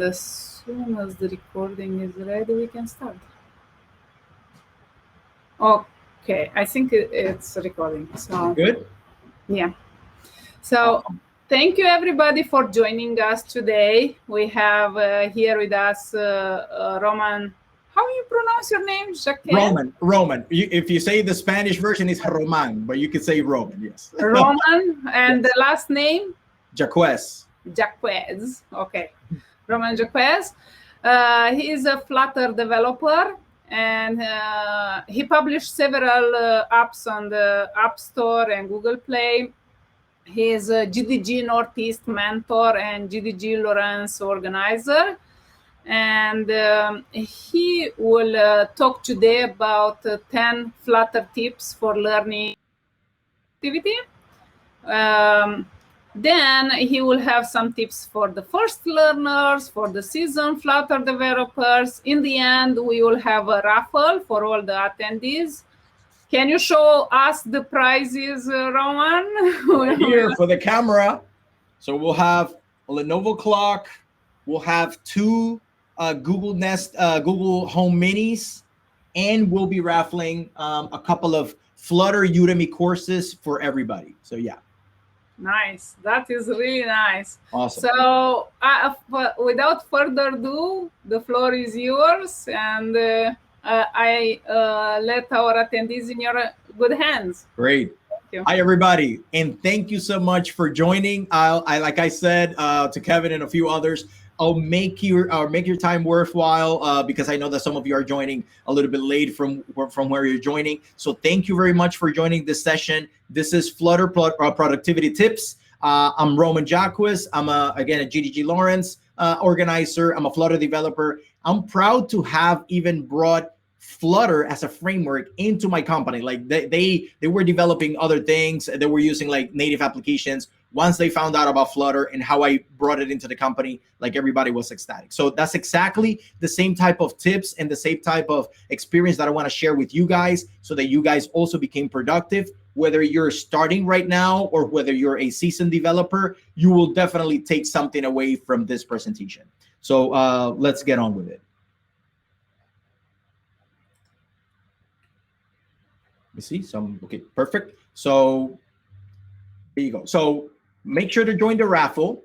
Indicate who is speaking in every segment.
Speaker 1: And as soon as the recording is ready, we can start. Okay, I think it's recording. So
Speaker 2: good.
Speaker 1: Yeah. So thank you everybody for joining us today. We have here with us Roman. How you pronounce your name? Jaquez?
Speaker 2: Roman. If you say the Spanish version is Roman, but you could say Roman, yes.
Speaker 1: Roman, and
Speaker 2: Yes.
Speaker 1: the last name?
Speaker 2: Jaquez.
Speaker 1: Jaquez. Okay. Roman Jaquez. He is a Flutter developer, and he published several apps on the App Store and Google Play. He is a GDG Northeast mentor and GDG Lawrence organizer. And he will talk today about 10 Flutter tips for learning activity. Then he will have some tips for the first learners, for the seasoned Flutter developers. In the end, we will have a raffle for all the attendees. Can you show us the prizes, Roman?
Speaker 2: Here for the camera. So we'll have a Lenovo clock. We'll have 2 Google Nest, Google Home Minis, and we'll be raffling a couple of Flutter Udemy courses for everybody. So yeah.
Speaker 1: Nice. That is really nice.
Speaker 2: Awesome.
Speaker 1: So without further ado, the floor is yours, and I let our attendees in your good hands.
Speaker 2: Great. Hi, everybody, and thank you so much for joining. I like I said to Kevin and a few others, I'll make your time worthwhile because I know that some of you are joining a little bit late from where you're joining. So thank you very much for joining this session. This is Flutter Productivity Tips. I'm Roman Jaquez. I'm again a GDG Lawrence organizer. I'm a Flutter developer. I'm proud to have even brought Flutter as a framework into my company. Like they were developing other things. They were using like native applications. Once they found out about Flutter and how I brought it into the company, like everybody was ecstatic. So that's exactly the same type of tips and the same type of experience that I want to share with you guys so that you guys also became productive. Whether you're starting right now or whether you're a seasoned developer, you will definitely take something away from this presentation. So let's get on with it. Let me see some. Okay, perfect. So there you go. So make sure to join the raffle.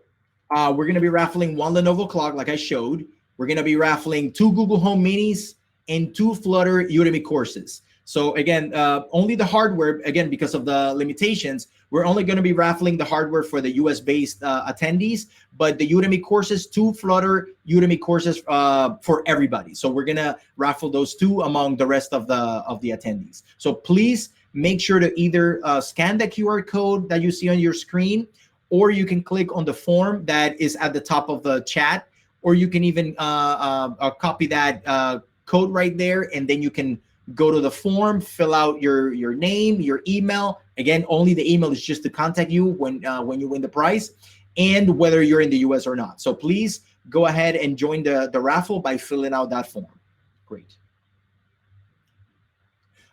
Speaker 2: We're going to be raffling 1 Lenovo clock, like I showed. We're going to be raffling 2 Google Home Minis and 2 Flutter Udemy courses. So again, only the hardware, again, because of the limitations, we're only going to be raffling the hardware for the US-based attendees, but the Udemy courses, 2 Flutter Udemy courses for everybody. So we're going to raffle those 2 among the rest of the attendees. So please make sure to either scan the QR code that you see on your screen, or you can click on the form that is at the top of the chat, or you can even copy that code right there, and then you can go to the form, fill out your name, your email. Again, only the email is just to contact you when you win the prize, and whether you're in the US or not. So please go ahead and join the raffle by filling out that form. Great.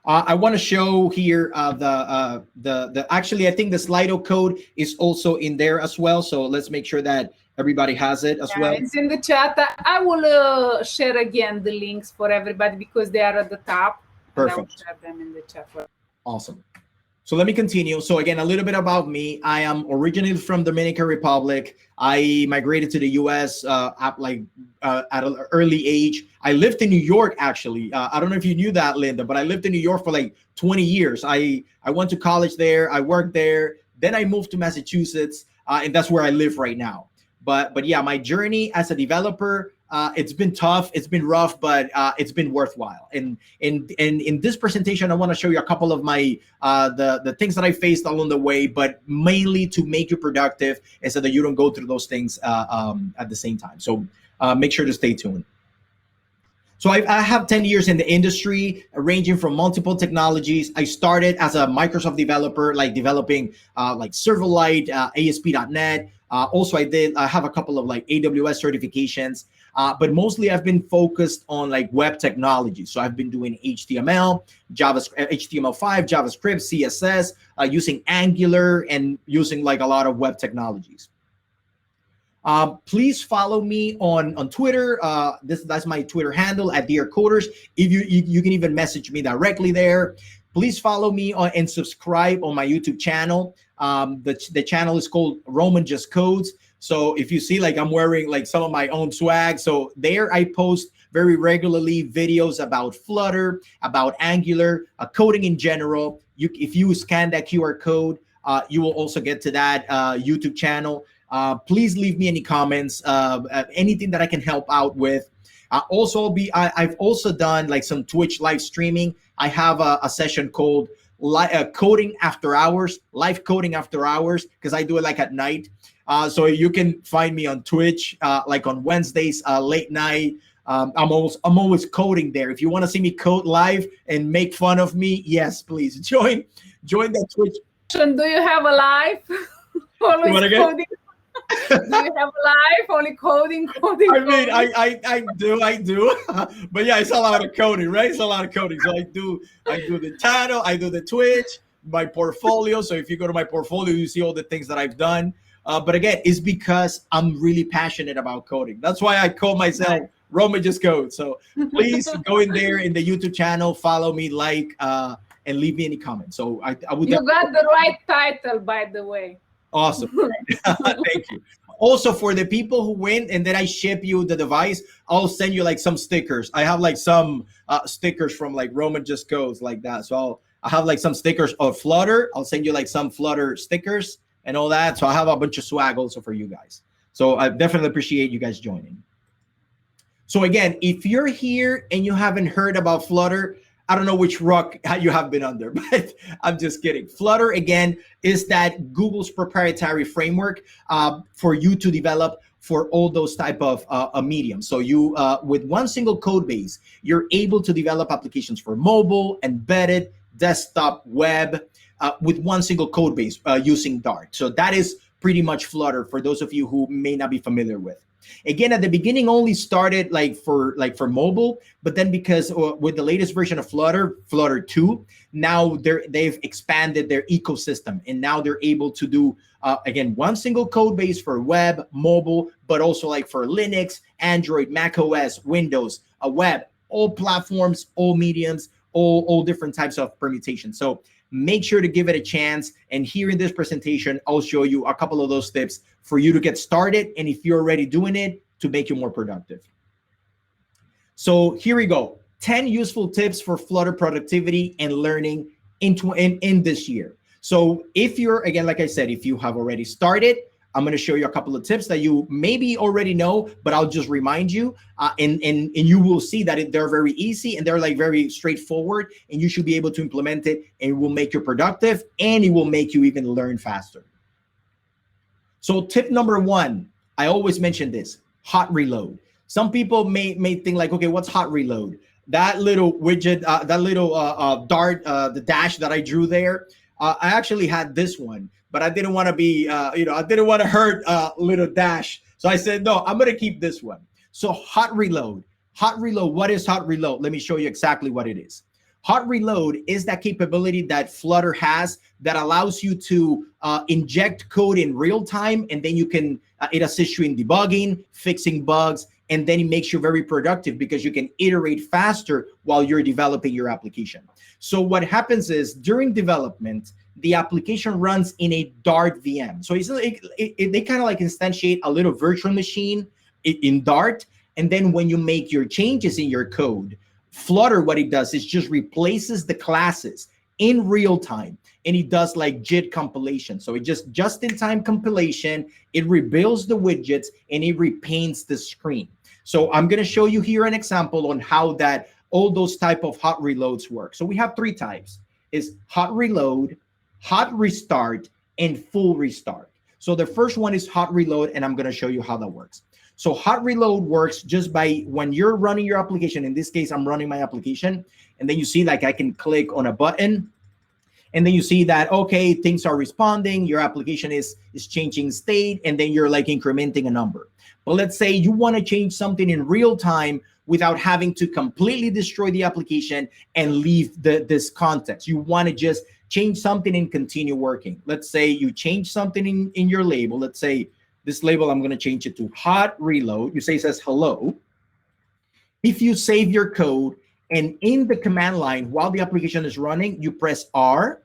Speaker 2: I want to show here actually, I think the Slido code is also in there as well. So let's make sure that everybody has it as well.
Speaker 1: It's in the chat. I will share again the links for everybody because they are at the top.
Speaker 2: Perfect.
Speaker 1: I will share them in the chat.
Speaker 2: Awesome. So let me continue. So again, a little bit about me. I am originally from Dominican Republic. I migrated to the US at an early age. I lived in New York, actually. I don't know if you knew that, Linda, but I lived in New York for like 20 years. I went to college there. I worked there. Then I moved to Massachusetts, and that's where I live right now. But yeah, my journey as a developer, it's been tough, it's been rough, but it's been worthwhile. And in this presentation, I want to show you a couple of my the things that I faced along the way, but mainly to make you productive and so that you don't go through those things at the same time. So make sure to stay tuned. So I have 10 years in the industry, ranging from multiple technologies. I started as a Microsoft developer, like developing like Silverlight, ASP.NET. Also, I have a couple of like AWS certifications, but mostly I've been focused on like web technology. So I've been doing HTML, JavaScript, HTML5, JavaScript, CSS, using Angular, and using like a lot of web technologies. Please follow me on Twitter. That's my Twitter handle at Dear Coders. If you can even message me directly there. Please follow me and subscribe on my YouTube channel. The channel is called Roman Just Codes. So if you see, like, I'm wearing like some of my own swag, so there I post very regularly videos about Flutter, about Angular, coding in general. If you scan that QR code, you will also get to that YouTube channel. Please leave me any comments, anything that I can help out with. I've also done like some Twitch live streaming. I have a session called Coding After Hours, live coding after hours, because I do it like at night. So you can find me on Twitch, like on Wednesdays, late night. I'm always coding there. If you want to see me code live and make fun of me, yes, please join that Twitch.
Speaker 1: Do you have a live? Always coding. Do you have a live? Only coding?
Speaker 2: I mean, I do. But yeah, it's a lot of coding, right? It's a lot of coding. So I do the channel, I do the Twitch, my portfolio. So if you go to my portfolio, you see all the things that I've done. But again, it's because I'm really passionate about coding. That's why I call myself Roman Just Code. So please go in there in the YouTube channel, follow me, and leave me any comments. So I would.
Speaker 1: You got the right title, by the way.
Speaker 2: Awesome. Thank you. Also, for the people who win and then I ship you the device, I'll send you like some stickers. I have like some stickers from like Roman Just Codes like that. So I have like some stickers of Flutter. I'll send you like some Flutter stickers and all that. So I have a bunch of swag also for you guys. So I definitely appreciate you guys joining. So again, if you're here and you haven't heard about Flutter, I don't know which rock you have been under, but I'm just kidding. Flutter, again, is that Google's proprietary framework for you to develop for all those type of mediums. So you, with one single code base, you're able to develop applications for mobile, embedded, desktop, web, with one single code base using Dart. So that is pretty much Flutter for those of you who may not be familiar with. Again, at the beginning only started for mobile, but then because with the latest version of Flutter 2, now they've expanded their ecosystem, and now they're able to do again one single code base for web, mobile, but also like for Linux, Android, Mac OS, Windows, web, all platforms, all mediums, all different types of permutations. So make sure to give it a chance. And here in this presentation, I'll show you a couple of those tips for you to get started. And if you're already doing it, to make you more productive. So here we go. 10 useful tips for Flutter productivity and learning in this year. So if you're, again, like I said, if you have already started, I'm going to show you a couple of tips that you maybe already know, but I'll just remind you, and you will see that they're very easy and they're like very straightforward, and you should be able to implement it, and it will make you productive, and it will make you even learn faster. So tip number 1, I always mention this: hot reload. Some people may think like, okay, what's hot reload? That little widget, that little dart, the dash that I drew there. I actually had this one, but I didn't want to be, I didn't want to hurt little dash. So I said, no, I'm going to keep this one. So hot reload. Hot reload. What is hot reload? Let me show you exactly what it is. Hot reload is that capability that Flutter has that allows you to inject code in real time, and then you can, it assists you in debugging, fixing bugs, and then it makes you very productive because you can iterate faster while you're developing your application. So what happens is during development, the application runs in a Dart VM. So they kind of like instantiate a little virtual machine in Dart. And then when you make your changes in your code, Flutter, what it does is just replaces the classes in real time. And it does like JIT compilation. So it just in time compilation, it rebuilds the widgets and it repaints the screen. So I'm going to show you here an example on how that all those type of hot reloads work. So we have 3 types: is hot reload, hot restart, and full restart. So the first one is hot reload, and I'm going to show you how that works. So hot reload works just by when you're running your application. In this case, I'm running my application, and then you see like I can click on a button, and then you see that, okay, things are responding, your application is changing state, and then you're like incrementing a number. But let's say you want to change something in real time without having to completely destroy the application and leave this context. You want to just change something and continue working. Let's say you change something in your label. Let's say This label, I'm going to change it to hot reload. You say it says hello. If you save your code and in the command line while the application is running, you press R,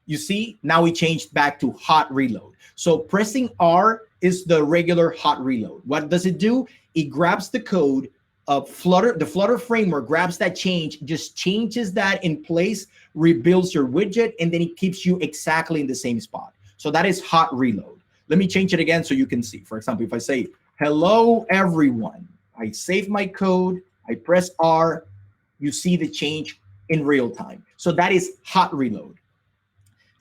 Speaker 2: you see, now we changed back to hot reload. So pressing R is the regular hot reload. What does it do? It grabs the code of Flutter, the Flutter framework grabs that change, just changes that in place, rebuilds your widget, and then it keeps you exactly in the same spot. So that is hot reload. Let me change it again so you can see. For example, if I say, hello, everyone, I save my code, I press R, you see the change in real time. So that is hot reload.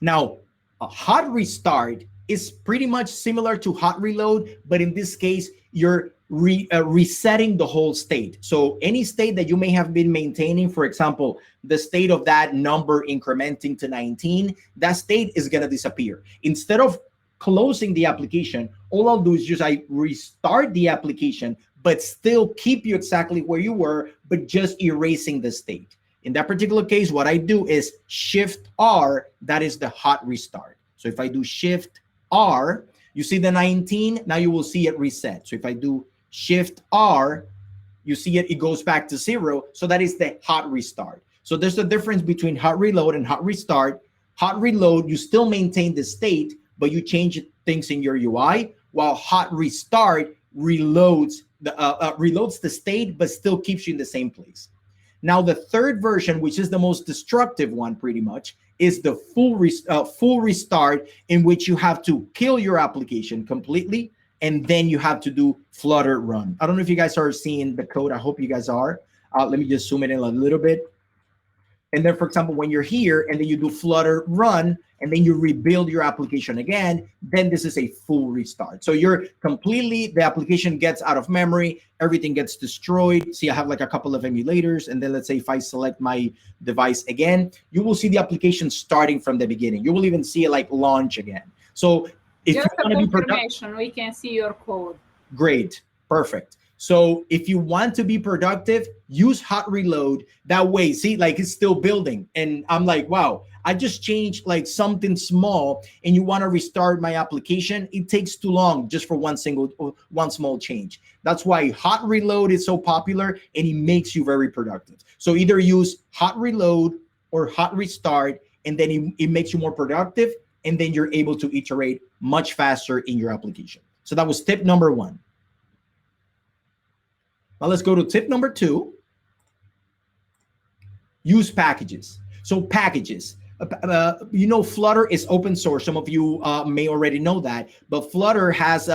Speaker 2: Now, a hot restart is pretty much similar to hot reload, but in this case, you're resetting the whole state. So any state that you may have been maintaining, for example, the state of that number incrementing to 19, that state is going to disappear. Instead of closing the application, all I'll do is just I restart the application, but still keep you exactly where you were, but just erasing the state. In that particular case, what I do is Shift R, that is the hot restart. So if I do Shift R, you see the 19, now you will see it reset. So if I do Shift R, you see it goes back to 0. So that is the hot restart. So there's a difference between hot reload and hot restart. Hot reload, you still maintain the state, but you change things in your UI, while hot restart reloads the state, but still keeps you in the same place. Now, the third version, which is the most destructive one pretty much, is the full restart, in which you have to kill your application completely, and then you have to do Flutter run. I don't know if you guys are seeing the code. I hope you guys are. Let me just zoom it in a little bit. And then, for example, when you're here and then you do Flutter run, and then you rebuild your application again, then this is a full restart. So you're completely, the application gets out of memory, everything gets destroyed. See, I have like a couple of emulators. And then let's say if I select my device again, you will see the application starting from the beginning. You will even see it like launch again. So if
Speaker 1: just
Speaker 2: you want to be
Speaker 1: confirmation, we can see your code.
Speaker 2: Great, perfect. So if you want to be productive, use hot reload. That way, see, like it's still building. And I'm like, wow, I just changed like something small and you want to restart my application. It takes too long just for one small change. That's why hot reload is so popular and it makes you very productive. So either use hot reload or hot restart, and then it makes you more productive. And then you're able to iterate much faster in your application. So that was tip number 1. Now let's go to tip number 2. Use packages. So packages, you know, Flutter is open source. Some of you may already know that, but Flutter has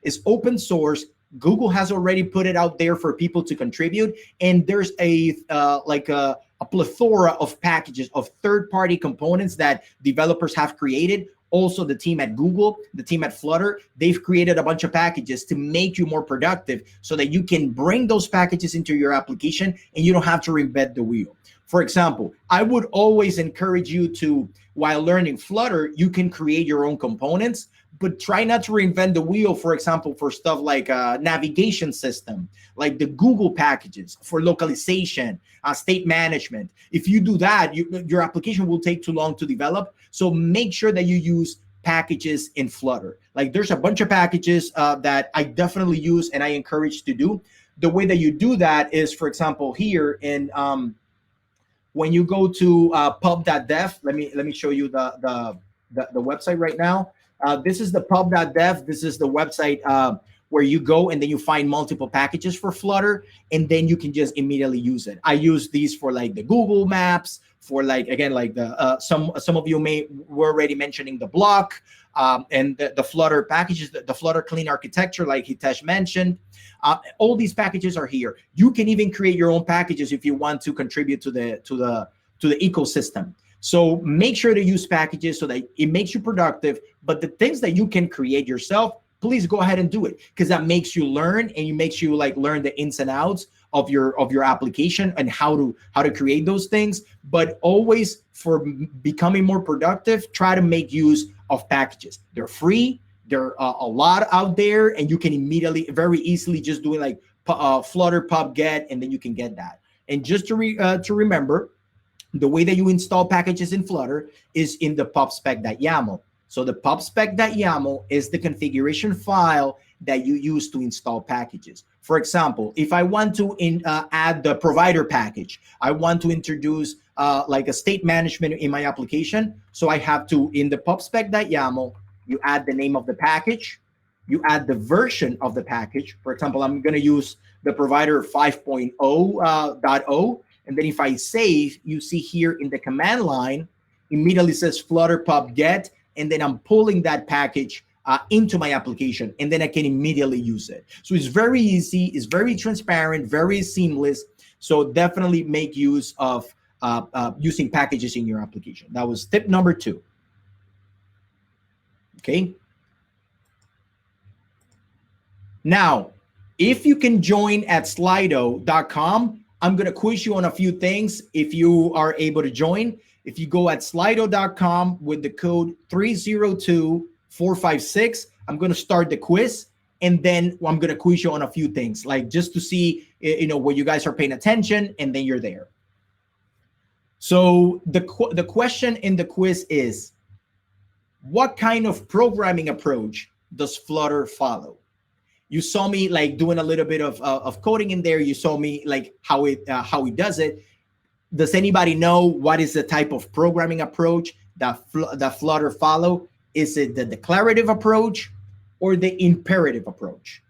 Speaker 2: is open source. Google has already put it out there for people to contribute, and there's a plethora of packages of third-party components that developers have created. Also, the team at Google, the team at Flutter, they've created a bunch of packages to make you more productive so that you can bring those packages into your application and you don't have to reinvent the wheel. For example, I would always encourage you to, while learning Flutter, you can create your own components, but try not to reinvent the wheel, for example, for stuff like a navigation system, like the Google packages for localization, state management. If you do that, your application will take too long to develop. So make sure that you use packages in Flutter. Like there's a bunch of packages that I definitely use and I encourage to do. The way that you do that is, for example, here in when you go to pub.dev, let me show you the website right now. This is the pub.dev. This is the website where you go and then you find multiple packages for Flutter, and then you can just immediately use it. I use these for like the Google Maps, for like, again, like the some of you were already mentioning the block and the Flutter packages, the Flutter clean architecture, like Hitesh mentioned. All these packages are here. You can even create your own packages if you want to contribute to the ecosystem. So make sure to use packages so that it makes you productive. But the things that you can create yourself, please go ahead and do it, because that makes you learn, and it makes you like learn the ins and outs of your application and how to create those things. But always, for becoming more productive, try to make use of packages. They're free. There are a lot out there, and you can immediately, very easily, just doing like Flutter pub get, and then you can get that. And just to remember, the way that you install packages in Flutter is in the pubspec.yaml. So the pubspec.yaml is the configuration file that you use to install packages. For example, if I want to add the provider package, I want to introduce like a state management in my application. So I have to, in the pubspec.yaml, you add the name of the package, you add the version of the package. For example, I'm going to use the provider 5.0.0. And then if I save, you see here in the command line, immediately says Flutter pub get, and then I'm pulling that package into my application, and then I can immediately use it. So it's very easy, it's very transparent, very seamless. So definitely make use of using packages in your application. That was tip number 2. Okay. Now, if you can join at slido.com, I'm going to quiz you on a few things if you are able to join. If you go at slido.com with the code 302456, I'm going to start the quiz, and then I'm going to quiz you on a few things, like just to see, you know, where you guys are paying attention, and then you're there. So the question in the quiz is, what kind of programming approach does Flutter follow? You saw me like doing a little bit of coding in there. You saw me like how it does it. Does anybody know what is the type of programming approach that Flutter follow? Is it the declarative approach or the imperative approach?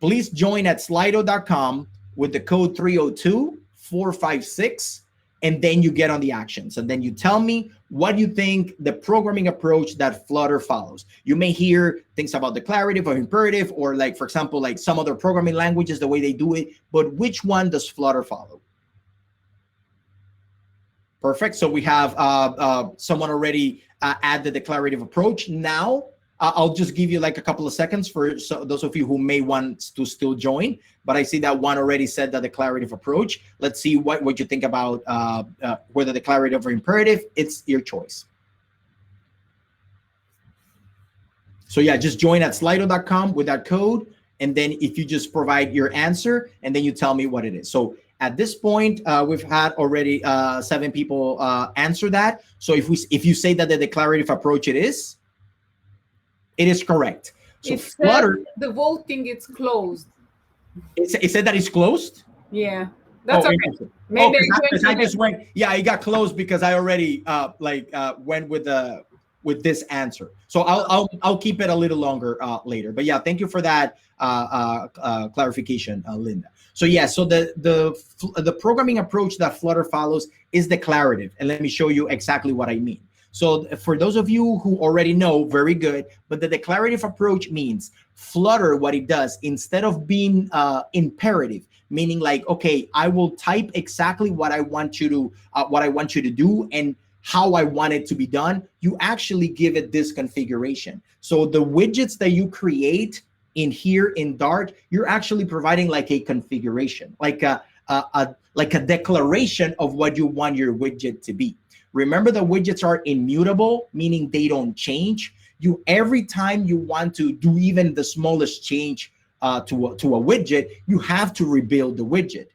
Speaker 2: Please join at slido.com with the code 302456, and then you get on the actions. And then you tell me what you think the programming approach that Flutter follows. You may hear things about declarative or imperative, or like, for example, like some other programming languages, the way they do it, but which one does Flutter follow? Perfect. So we have someone already add the declarative approach. Now, I'll just give you like a couple of seconds for those of you who may want to still join. But I see that one already said the declarative approach. Let's see what you think about whether declarative or imperative. It's your choice. So yeah, just join at slido.com with that code. And then if you just provide your answer, and then you tell me what it is. So at this point, we've had already 7 people answer that. So if you say that the declarative approach it is correct. So Flutter,
Speaker 1: the voting is closed.
Speaker 2: It said that it's closed?
Speaker 1: Yeah, that's okay.
Speaker 2: Maybe I just went. Yeah, it got closed because I already went with this answer. So I'll keep it a little longer later. But yeah, thank you for that clarification, Linda. So yeah, so the programming approach that Flutter follows is declarative, and let me show you exactly what I mean. So for those of you who already know, very good, but the declarative approach means Flutter, what it does, instead of being imperative, meaning like, okay, I will type exactly what I want you to do and how I want it to be done, you actually give it this configuration. So the widgets that you create in here in Dart, you're actually providing like a configuration, like a declaration of what you want your widget to be. Remember, the widgets are immutable, meaning they don't change. Every time you want to do even the smallest change to a widget, you have to rebuild the widget.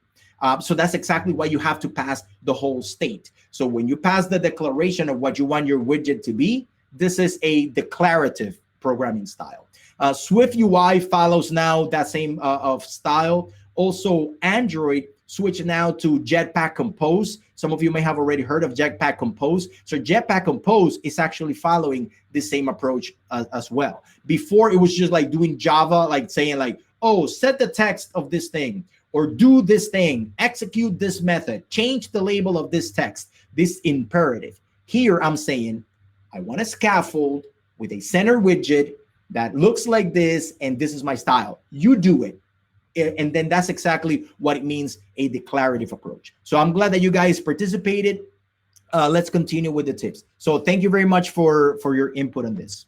Speaker 2: So that's exactly why you have to pass the whole state. So when you pass the declaration of what you want your widget to be, this is a declarative programming style. Swift UI follows now that same of style. Also, Android switch now to Jetpack Compose. Some of you may have already heard of Jetpack Compose. So Jetpack Compose is actually following the same approach as well. Before, it was just like doing Java, like saying like, oh, set the text of this thing, or do this thing, execute this method, change the label of this text, this imperative. Here I'm saying, I want a scaffold with a center widget that looks like this, and this is my style. You do it. And then that's exactly what it means, a declarative approach. So I'm glad that you guys participated. Let's continue with the tips. So thank you very much for your input on this.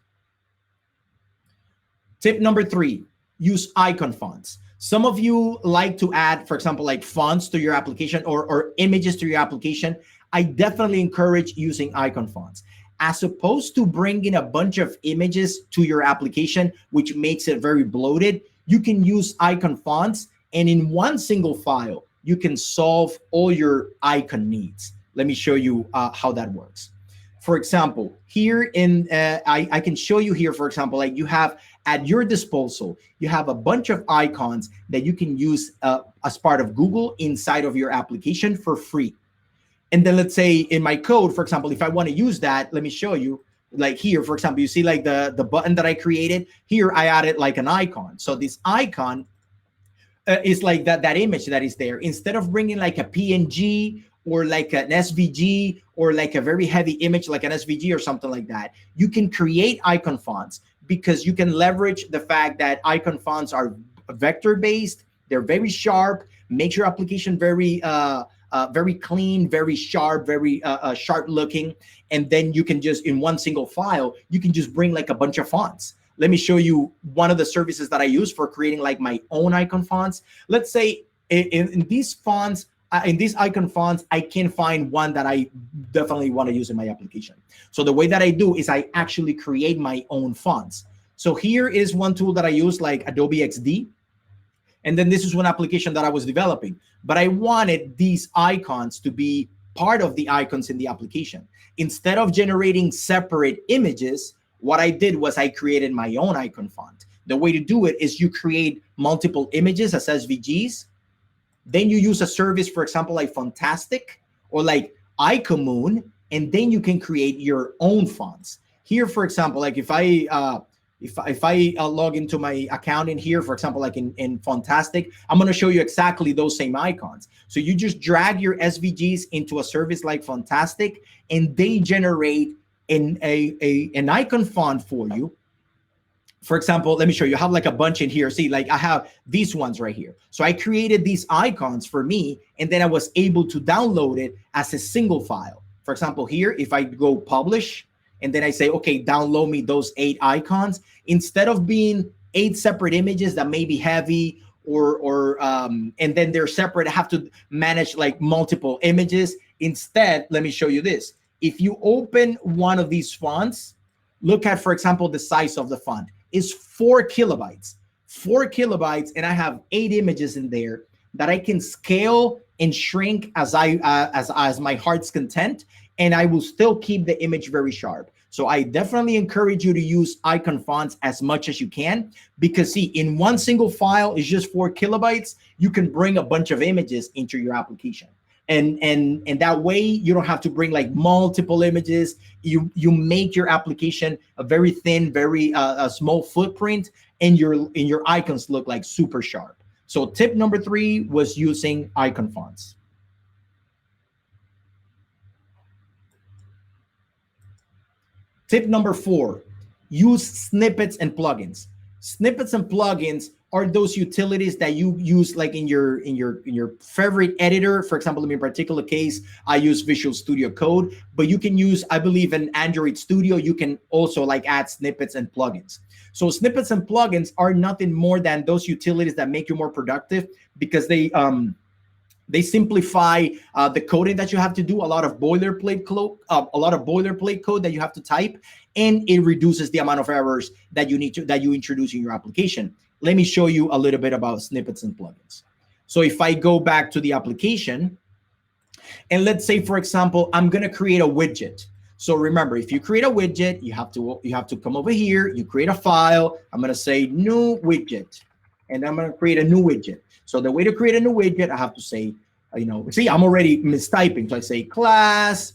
Speaker 2: Tip number 3, use icon fonts. Some of you like to add, for example, like fonts to your application or images to your application. I definitely encourage using icon fonts. As opposed to bringing a bunch of images to your application, which makes it very bloated, you can use icon fonts, and in one single file, you can solve all your icon needs. Let me show you how that works. for example, here in, I can show you here, for example, like you have at your disposal, you have a bunch of icons that you can use as part of Google inside of your application for free. And then let's say in my code, for example, if I want to use that, let me show you. Like here, for example, you see like the button that I created here, I added like an icon. So this icon is like that image that is there. Instead of bringing like a PNG or like an SVG or like a very heavy image like an SVG or something like that, you can create icon fonts because you can leverage the fact that icon fonts are vector based. They're very sharp, makes your application very very clean, very sharp, very sharp looking. And then you can just, in one single file, you can just bring like a bunch of fonts. Let me show you one of the services that I use for creating like my own icon fonts. Let's say in these fonts, in these icon fonts, I can find one that I definitely want to use in my application. So the way that I do is I actually create my own fonts. So here is one tool that I use, like Adobe XD. And then this is one application that I was developing, but I wanted these icons to be part of the icons in the application. Instead of generating separate images, what I did was I created my own icon font. The way to do it is you create multiple images as SVGs. Then you use a service, for example, like Fontastic or like Icomoon, and then you can create your own fonts. Here, for example, like if I log into my account in here, for example, like in Fontastic, I'm going to show you exactly those same icons. So you just drag your SVGs into a service like Fontastic, and they generate an icon font for you. For example, let me show you. I have like a bunch in here. See, like I have these ones right here. So I created these icons for me, and then I was able to download it as a single file. For example, here, if I go publish, and then I say, okay, download me those 8 icons. Instead of being 8 separate images that may be heavy and then they're separate, I have to manage like multiple images. Instead, let me show you this. If you open one of these fonts, look at, for example, the size of the font is 4 kilobytes. 4 kilobytes, and I have 8 images in there that I can scale and shrink as my heart's content, and I will still keep the image very sharp. So I definitely encourage you to use icon fonts as much as you can, because see, in one single file is just 4 kilobytes, you can bring a bunch of images into your application. And that way you don't have to bring like multiple images. You make your application a very thin, very small footprint, and your icons look like super sharp. So tip number 3 was using icon fonts. Tip number 4, use snippets and plugins. Snippets and plugins are those utilities that you use like in your favorite editor. For example, in my particular case, I use Visual Studio Code, but you can use, I believe, in Android Studio, you can also like add snippets and plugins. So snippets and plugins are nothing more than those utilities that make you more productive, because they simplify the coding that you have to do, a lot of boilerplate code that you have to type, and it reduces the amount of errors that you introduce in your application. Let me show you a little bit about snippets and plugins. So if I go back to the application, and let's say, for example, I'm going to create a widget. So remember, if you create a widget, you have to come over here, you create a file. I'm going to say new widget, and I'm going to create a new widget. So the way to create a new widget, I have to say, see, I'm already mistyping. So I say class,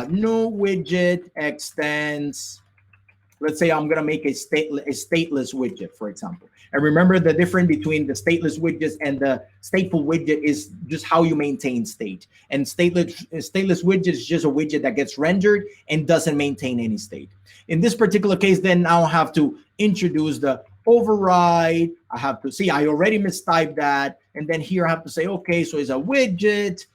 Speaker 2: new widget extends. Let's say I'm going to make a stateless widget, for example. And remember, the difference between the stateless widgets and the stateful widget is just how you maintain state. And stateless widget is just a widget that gets rendered and doesn't maintain any state. In this particular case, then now I have to introduce the override. I have to see, I already mistyped that. And then here I have to say, okay, so it's a widget.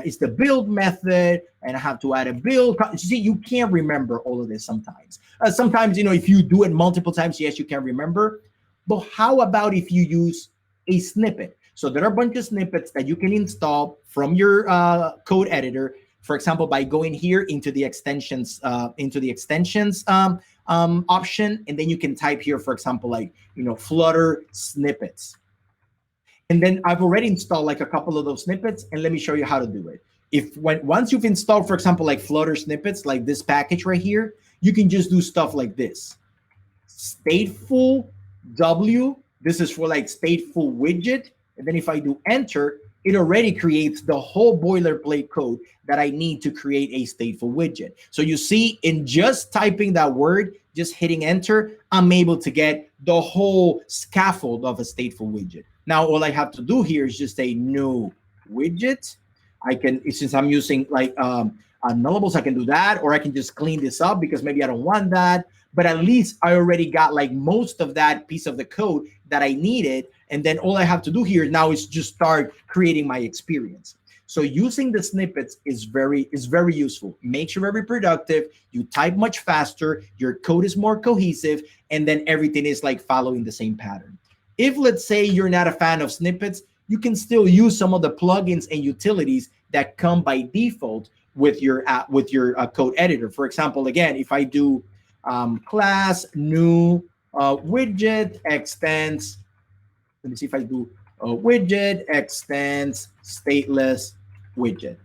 Speaker 2: It's the build method, and I have to add a build. See, you can't remember all of this sometimes. Sometimes, if you do it multiple times, yes, you can remember. But how about if you use a snippet? So there are a bunch of snippets that you can install from your code editor. For example, by going here into the extensions option, and then you can type here, for example, like Flutter snippets. And then I've already installed like a couple of those snippets, and let me show you how to do it. Once you've installed, for example, like Flutter snippets, like this package right here, you can just do stuff like this. Stateful W, this is for like stateful widget. And then if I do enter, it already creates the whole boilerplate code that I need to create a stateful widget. So you see, in just typing that word, just hitting enter, I'm able to get the whole scaffold of a stateful widget. Now, all I have to do here is just a new widget. I can, since I'm using like nullables, I can do that, or I can just clean this up because maybe I don't want that. But at least I already got like most of that piece of the code that I needed. And then all I have to do here now is just start creating my experience. So using the snippets is very useful. Makes you very productive. You type much faster. Your code is more cohesive, and then everything is like following the same pattern. If let's say you're not a fan of snippets, you can still use some of the plugins and utilities that come by default with your code editor. For example, again, if I do class new widget extends, let me see if I do widget extends stateless widget.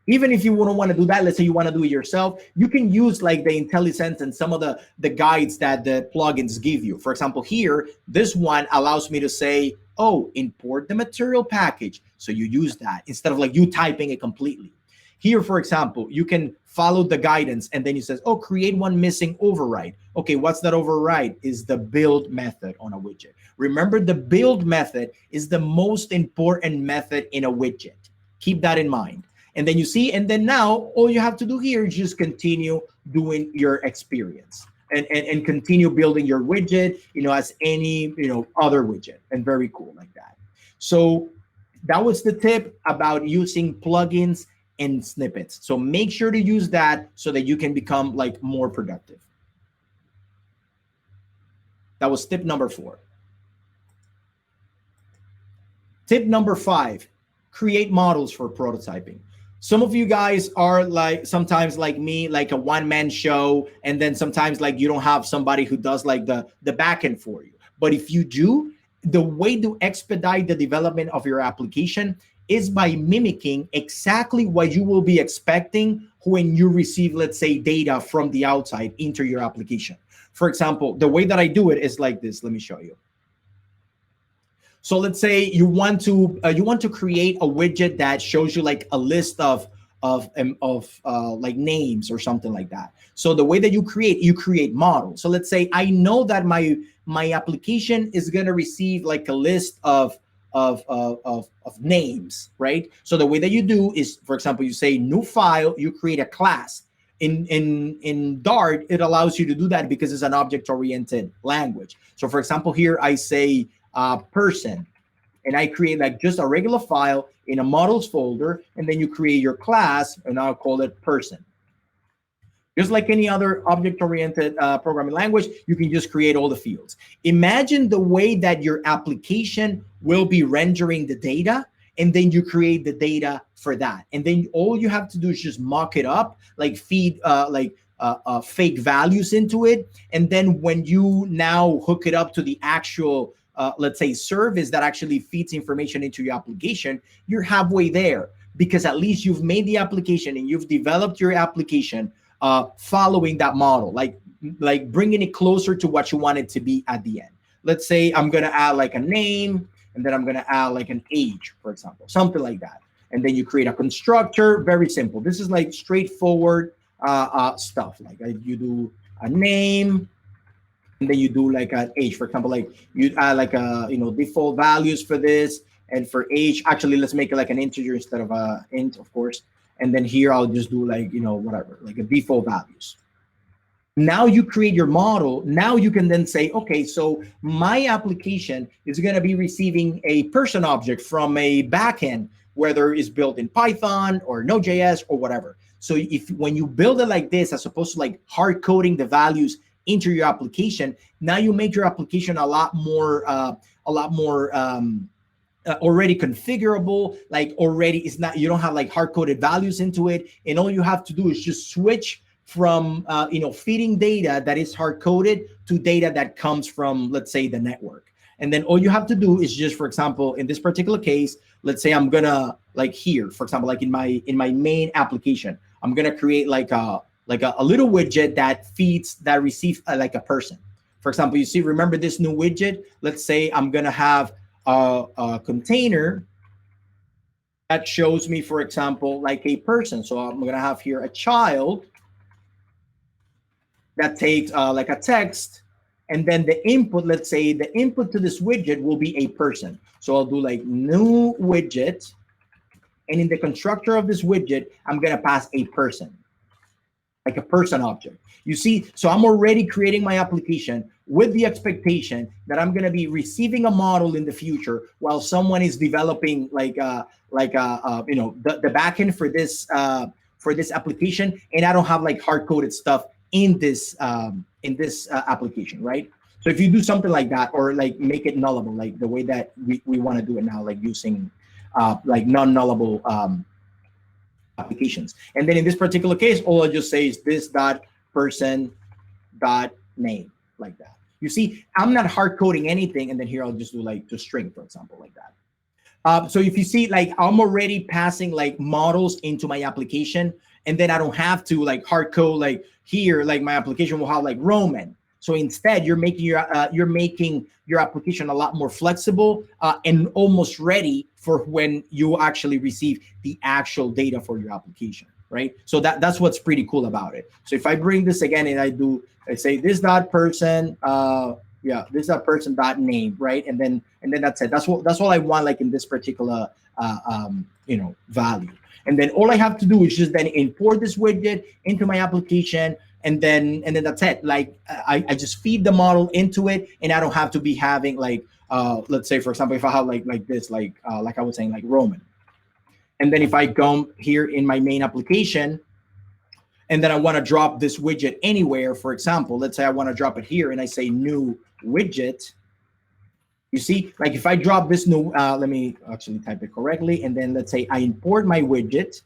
Speaker 2: Even if you wouldn't want to do that, let's say you want to do it yourself, you can use like the IntelliSense and some of the guides that the plugins give you. For example, here, this one allows me to say, oh, import the material package. So you use that instead of like you typing it completely. Here, for example, you can follow the guidance and then it says, oh, create one missing override. Okay, what's that override? Is the build method on a widget. Remember, the build method is the most important method in a widget. Keep that in mind. And then you see, and then now all you have to do here is just continue doing your experience and continue building your widget, as any, other widget, and very cool like that. So that was the tip about using plugins and snippets. So make sure to use that so that you can become like more productive. That was tip number 4. Tip number 5, create models for prototyping. Some of you guys are like, sometimes like me, like a one-man show, and then sometimes like you don't have somebody who does like the backend for you. But if you do, the way to expedite the development of your application is by mimicking exactly what you will be expecting when you receive, let's say, data from the outside into your application. For example, the way that I do it is like this. Let me show you. So let's say you want to create a widget that shows you like a list of like names or something like that. So the way that you create models. So let's say I know that my application is going to receive like a list of names, right? So the way that you do is, for example, you say new file, you create a class. In Dart, it allows you to do that because it's an object-oriented language. So for example, here I say person, and I create like just a regular file in a models folder, and then you create your class, and I'll call it person. Just like any other object-oriented programming language, you can just create all the fields. Imagine the way that your application will be rendering the data, and then you create the data for that. And then all you have to do is just mock it up, like feed fake values into it. And then when you now hook it up to the actual, let's say, service that actually feeds information into your application, you're halfway there, because at least you've made the application and you've developed your application following that model, like bringing it closer to what you want it to be at the end. Let's say I'm going to add like a name, and then I'm going to add like an age, for example, something like that. And then you create a constructor, very simple. This is like straightforward stuff. Like you do a name, and then you do like an age, for example, like you add like a, default values for this. And for age, actually, let's make it like an integer instead of a int, of course. And then here I'll just do like, whatever, like a default values. Now you create your model. Now you can then say, okay, so my application is going to be receiving a person object from a backend, whether it's built in Python or Node.js or whatever. So when you build it like this, as opposed to like hard coding the values into your application, now you make your application a lot more already configurable. Like already, it's not, you don't have like hard coded values into it, and all you have to do is just switch from feeding data that is hard coded to data that comes from, let's say, the network. And then all you have to do is just, for example, in this particular case, let's say I'm gonna, like here, for example, like in my main application, I'm gonna create like a little widget that receives like a person. For example, you see, remember this new widget? Let's say I'm gonna have a container that shows me, for example, like a person. So I'm gonna have here a child that takes like a text, and then the input, let's say the input to this widget will be a person. So I'll do like new widget, and in the constructor of this widget, I'm gonna pass a person, like a person object. You see, so I'm already creating my application with the expectation that I'm gonna be receiving a model in the future while someone is developing like the backend for this application, and I don't have like hard-coded stuff in this application, right? So if you do something like that, or like make it nullable, like the way that we want to do it now, like using like non-nullable applications. And then in this particular case, all I just say is this dot person dot name, like that. You see, I'm not hard coding anything, and then here I'll just do like the string, for example, like that. So if you see, like I'm already passing like models into my application, and then I don't have to like hard code, like here, like my application will have like Roman. So instead, you're making your application a lot more flexible and almost ready for when you actually receive the actual data for your application, right? So that's what's pretty cool about it. So if I bring this again and I say this dot person, this dot person dot name, right? And then that's it. That's all I want, like in this particular value. And then all I have to do is just then import this widget into my application, and then that's it. Like I just feed the model into it, and I don't have to be having like let's say, for example, if I have like this, like I was saying, like Roman. And then if I come here in my main application, and then I want to drop this widget anywhere, for example, let's say I want to drop it here, and I say new widget. You see, like if I drop this new, let me actually type it correctly, and then let's say I import my widget.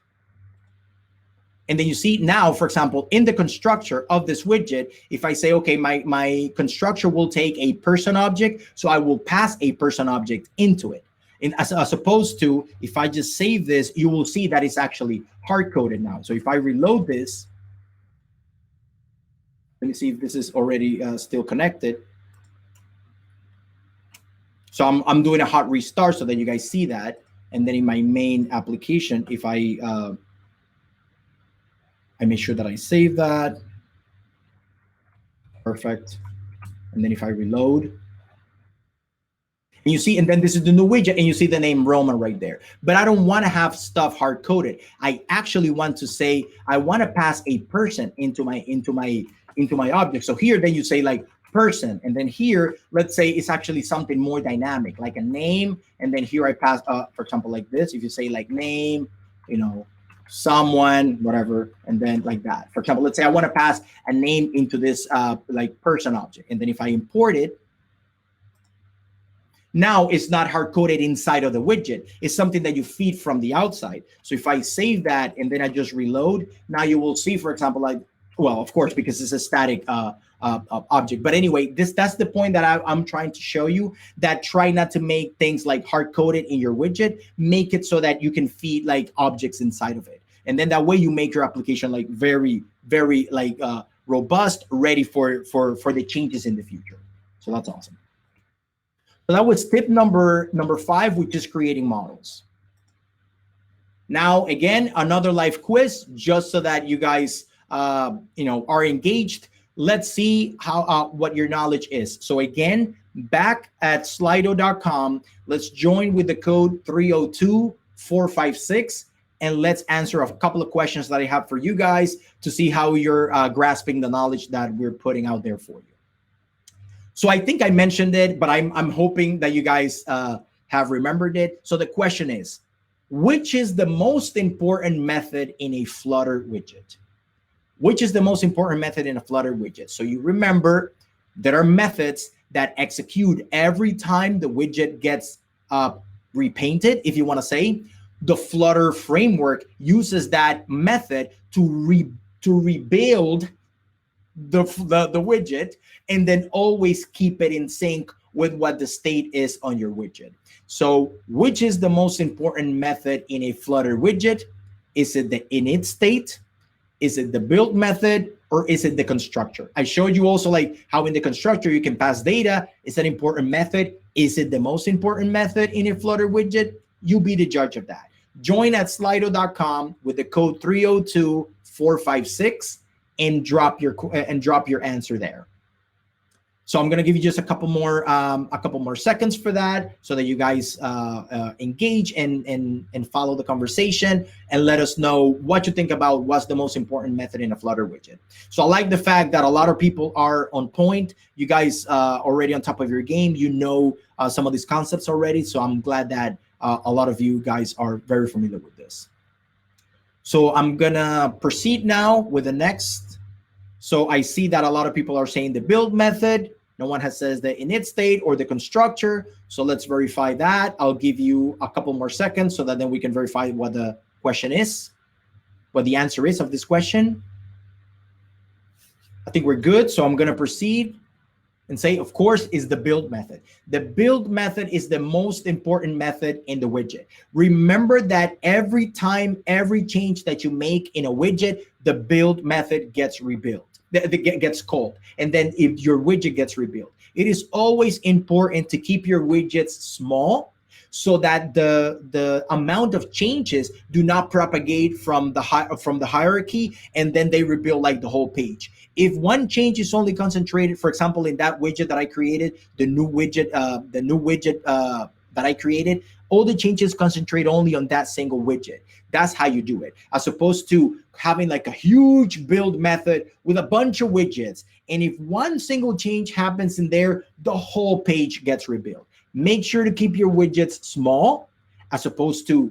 Speaker 2: And then you see now, for example, in the constructor of this widget, if I say, okay, my constructor will take a person object, so I will pass a person object into it. And as opposed to, if I just save this, you will see that it's actually hard-coded now. So if I reload this, let me see if this is already still connected. So I'm doing a hot restart so that you guys see that. And then in my main application, if I make sure that I save that. Perfect. And then if I reload, and you see, and then this is the new widget, and you see the name Roman right there. But I don't want to have stuff hard coded. I actually want to say, I want to pass a person into my object. So here, then you say like person, and then here, let's say it's actually something more dynamic, like a name. And then here I pass, for example, like this. If you say like name, someone, whatever, and then like that. For example, let's say I want to pass a name into this like person object, and then if I import it, now it's not hard-coded inside of the widget. It's something that you feed from the outside. So if I save that and then I just reload, now you will see, for example, like, well, of course, because it's a static object. But anyway, that's the point that I'm trying to show you, that try not to make things like hard-coded in your widget. Make it so that you can feed like objects inside of it. And then that way you make your application like very, very like robust, ready for the changes in the future. So that's awesome. So that was tip number 5, which is creating models. Now, again, another live quiz, just so that you guys are engaged. Let's see how what your knowledge is. So again, back at slido.com, let's join with the code 302456, and let's answer a couple of questions that I have for you guys to see how you're grasping the knowledge that we're putting out there for you. So I think I mentioned it, but I'm hoping that you guys have remembered it. So the question is, which is the most important method in a Flutter widget? Which is the most important method in a Flutter widget? So you remember there are methods that execute every time the widget gets repainted, if you want to say. The Flutter framework uses that method to rebuild the widget, and then always keep it in sync with what the state is on your widget. So which is the most important method in a Flutter widget? Is it the init state? Is it the build method? Or is it the constructor? I showed you also like how in the constructor you can pass data. It's an important method. Is it the most important method in a Flutter widget? You be the judge of that. Join at slido.com with the code 302456 and drop your answer there. So I'm going to give you just a couple more seconds for that, so that you guys engage and follow the conversation and let us know what you think about what's the most important method in a Flutter widget. So I like the fact that a lot of people are on point. You guys already on top of your game. You know some of these concepts already. So I'm glad that a lot of you guys are very familiar with this. So I'm going to proceed now with the next. So I see that a lot of people are saying the build method. No one has says the init state or the constructor. So let's verify that. I'll give you a couple more seconds so that then we can verify what the question is, what the answer is of this question. I think we're good. So I'm going to proceed and say, of course, is the build method. The build method is the most important method in the widget. Remember that every time, every change that you make in a widget, the build method gets rebuilt. Gets called, and then if your widget gets rebuilt, it is always important to keep your widgets small so that the amount of changes do not propagate from the hierarchy, and then they rebuild like the whole page. If one change is only concentrated, for example, in that widget that I created, the new widget that I created, all the changes concentrate only on that single widget. That's how you do it, as opposed to having like a huge build method with a bunch of widgets. And if one single change happens in there, the whole page gets rebuilt. Make sure to keep your widgets small as opposed to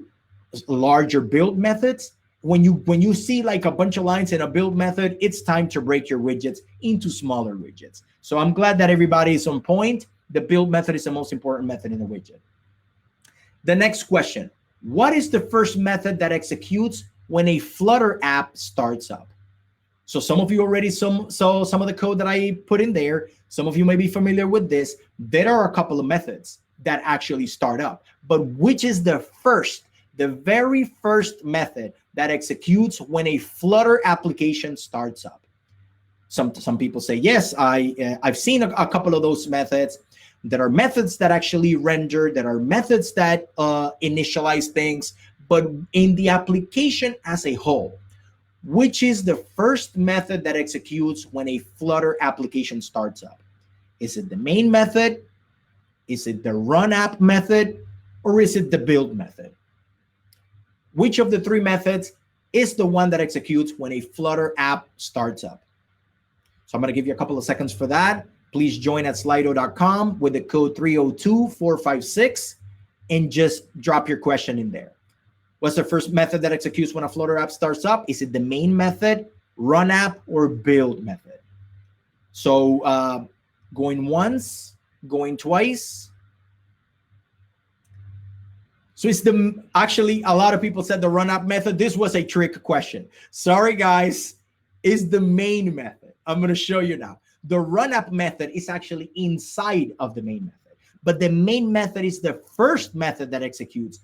Speaker 2: larger build methods. When you see like a bunch of lines in a build method, it's time to break your widgets into smaller widgets. So I'm glad that everybody is on point. The build method is the most important method in the widget. The next question, what is the first method that executes when a Flutter app starts up? So some of you already saw some of the code that I put in there. Some of you may be familiar with this. There are a couple of methods that actually start up, but which is the very first method that executes when a Flutter application starts up? Some people say, yes, I've seen a couple of those methods. There are methods that actually render, there are methods that initialize things, but in the application as a whole, which is the first method that executes when a Flutter application starts up? Is it the main method? Is it the run app method? Or is it the build method? Which of the three methods is the one that executes when a Flutter app starts up? So I'm going to give you a couple of seconds for that. Please join at slido.com with the code 302456 and just drop your question in there. What's the first method that executes when a Flutter app starts up? Is it the main method, run app, or build method? So going once, going twice. So it's actually a lot of people said the run app method. This was a trick question. Sorry guys, is the main method. I'm going to show you now. The run app method is actually inside of the main method, but the main method is the first method that executes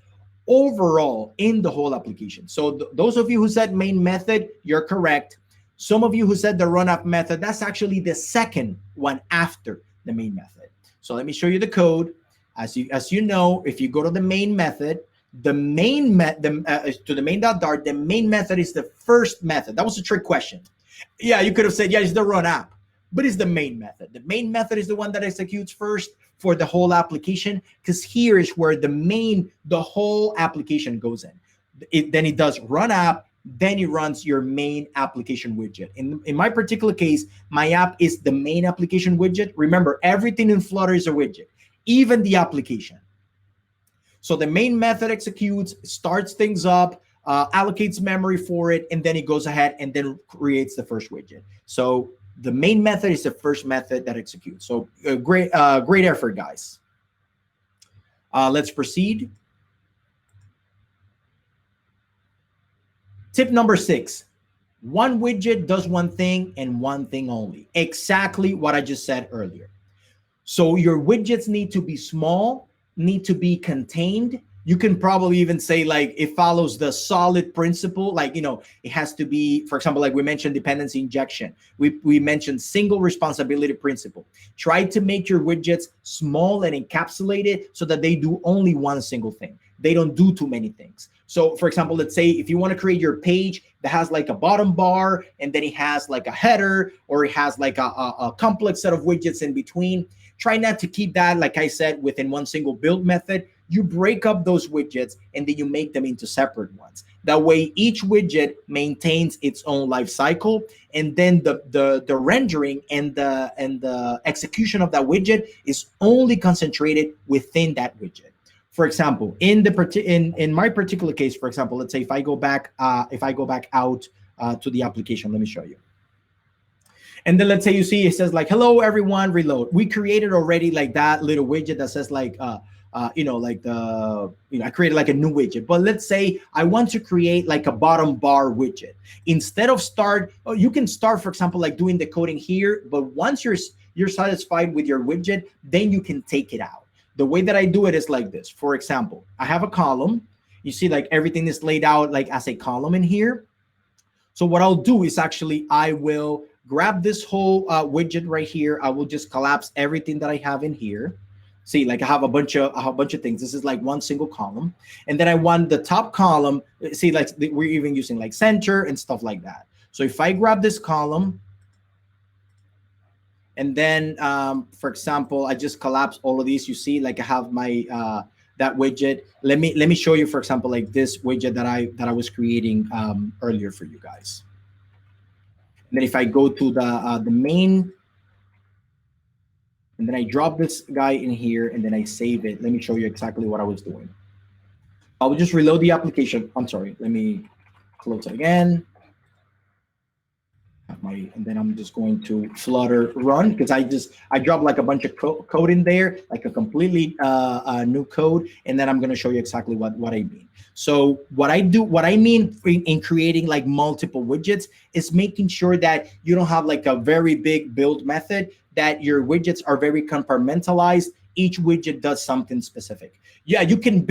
Speaker 2: overall in the whole application. So those of you who said main method, you're correct. Some of you who said the run app method, that's actually the second one after the main method. So let me show you the code. As you know, if you go to the main method, to the main.dart, the main method is the first method. That was a trick question. Yeah, you could have said, yeah, it's the run app, but it's the main method. The main method is the one that executes first for the whole application, because here is where the whole application goes in. Then it does run app, then it runs your main application widget. In my particular case, my app is the main application widget. Remember, everything in Flutter is a widget, even the application. So the main method executes, starts things up, allocates memory for it, and then it goes ahead and then creates the first widget. So the main method is the first method that executes. So great effort, guys. Let's proceed. Tip number 6, one widget does one thing and one thing only. Exactly what I just said earlier. So your widgets need to be small, need to be contained. You can probably even say like it follows the solid principle, like, you know, it has to be, for example, like we mentioned dependency injection. We mentioned single responsibility principle. Try to make your widgets small and encapsulated so that they do only one single thing. They don't do too many things. So for example, let's say if you want to create your page that has like a bottom bar and then it has like a header, or it has like a complex set of widgets in between, try not to keep that, like I said, within one single build method. You break up those widgets and then you make them into separate ones. That way each widget maintains its own life cycle, and then the rendering and the execution of that widget is only concentrated within that widget. For example, in my particular case, for example, let's say if I go back out to the application, let me show you. And then let's say you see it says like, hello everyone, reload. We created already like that little widget that says like I created like a new widget. But let's say I want to create like a bottom bar widget. Instead of you can start, for example, like doing the coding here, but once you're satisfied with your widget, then you can take it out. The way that I do it is like this. For example, I have a column. You see like everything is laid out like as a column in here. So what I'll do is actually I will grab this whole widget right here. I will just collapse everything that I have in here. See, like I have a bunch of things. This is like one single column. And then I want the top column. See, like we're even using like center and stuff like that. So if I grab this column, and then, for example, I just collapse all of these. You see, like I have my that widget. Let me show you, for example, like this widget that I was creating earlier for you guys. And then if I go to the main, and then I drop this guy in here, and then I save it. Let me show you exactly what I was doing. I will just reload the application. I'm sorry. Let me close it again. And then I'm just going to Flutter run, because I dropped like a bunch of code in there, like a completely new code, and then I'm going to show you exactly what I mean. So what I mean in creating like multiple widgets is making sure that you don't have like a very big build method, that your widgets are very compartmentalized. Each widget does something specific. Yeah, you can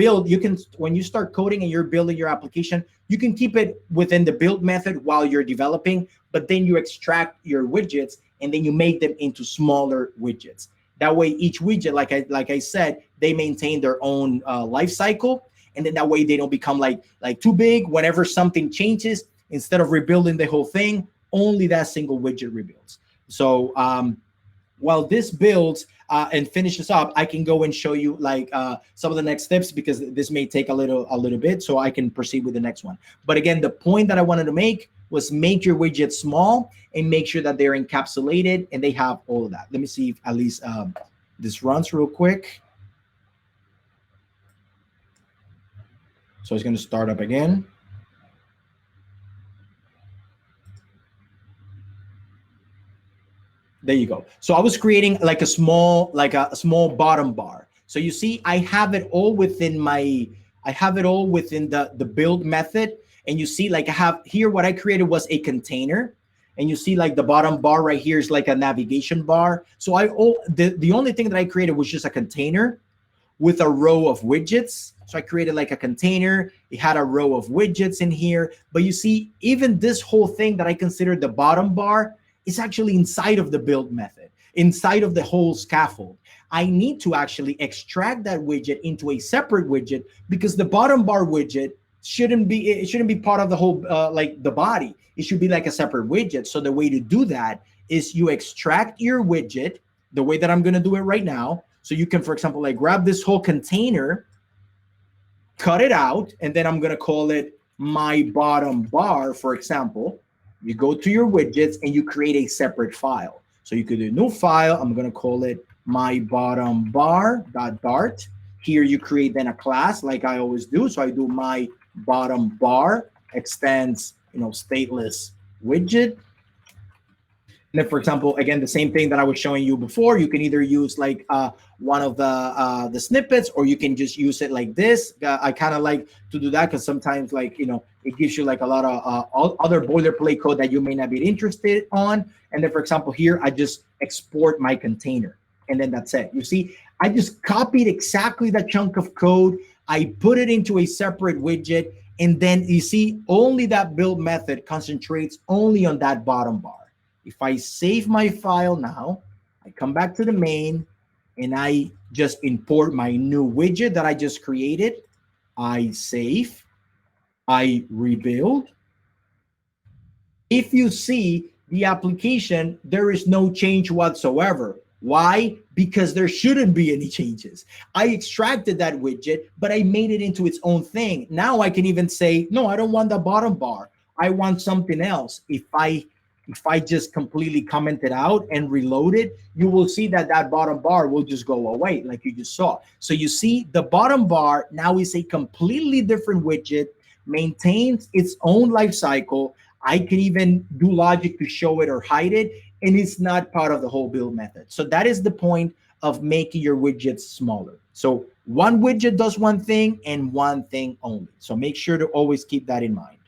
Speaker 2: when you start coding and you're building your application, you can keep it within the build method while you're developing, but then you extract your widgets and then you make them into smaller widgets. That way each widget, like I said, they maintain their own life cycle, and then that way they don't become like too big. Whenever something changes, instead of rebuilding the whole thing, only that single widget rebuilds. So while this builds and finishes up, I can go and show you like some of the next steps, because this may take a little bit, so I can proceed with the next one. But again, the point that I wanted to make was make your widgets small and make sure that they're encapsulated and they have all of that. Let me see if at least this runs real quick. So it's going to start up again. There you go. So I was creating like a small bottom bar. So you see, I have it all within the build method. And you see, like I have here, what I created was a container. And you see like the bottom bar right here is like a navigation bar. So the only thing that I created was just a container with a row of widgets. So I created like a container. It had a row of widgets in here. But you see, even this whole thing that I consider the bottom bar is actually inside of the build method, inside of the whole scaffold. I need to actually extract that widget into a separate widget, because the bottom bar widget shouldn't be part of the whole like the body. It should be like a separate widget. So the way to do that is you extract your widget the way that I'm going to do it right now. So you can, for example, like grab this whole container, cut it out, and then I'm going to call it my bottom bar, for example. You go to your widgets and you create a separate file. So you could do a new file. I'm going to call it my bottom bar.dart. Here you create then a class like I always do. So I do my bottom bar extends, stateless widget. And then, for example, again, the same thing that I was showing you before, you can either use like one of the snippets, or you can just use it like this. I kind of like to do that because sometimes it gives you like a lot of other boilerplate code that you may not be interested on. And then, for example, here, I just export my container. and then that's it. You see, I just copied exactly that chunk of code. I put it into a separate widget, and then you see only that build method concentrates only on that bottom bar. If I save my file now, I come back to the main, and I just import my new widget that I just created. I save, I rebuild. If you see the application, there is no change whatsoever. Why? Because there shouldn't be any changes. I extracted that widget, but I made it into its own thing. Now I can even say, no, I don't want the bottom bar. I want something else. If I just completely comment it out and reload it, you will see that that bottom bar will just go away like you just saw. So you see the bottom bar now is a completely different widget, maintains its own life cycle. I can even do logic to show it or hide it, and it's not part of the whole build method. So that is the point of making your widgets smaller. So one widget does one thing and one thing only. So make sure to always keep that in mind.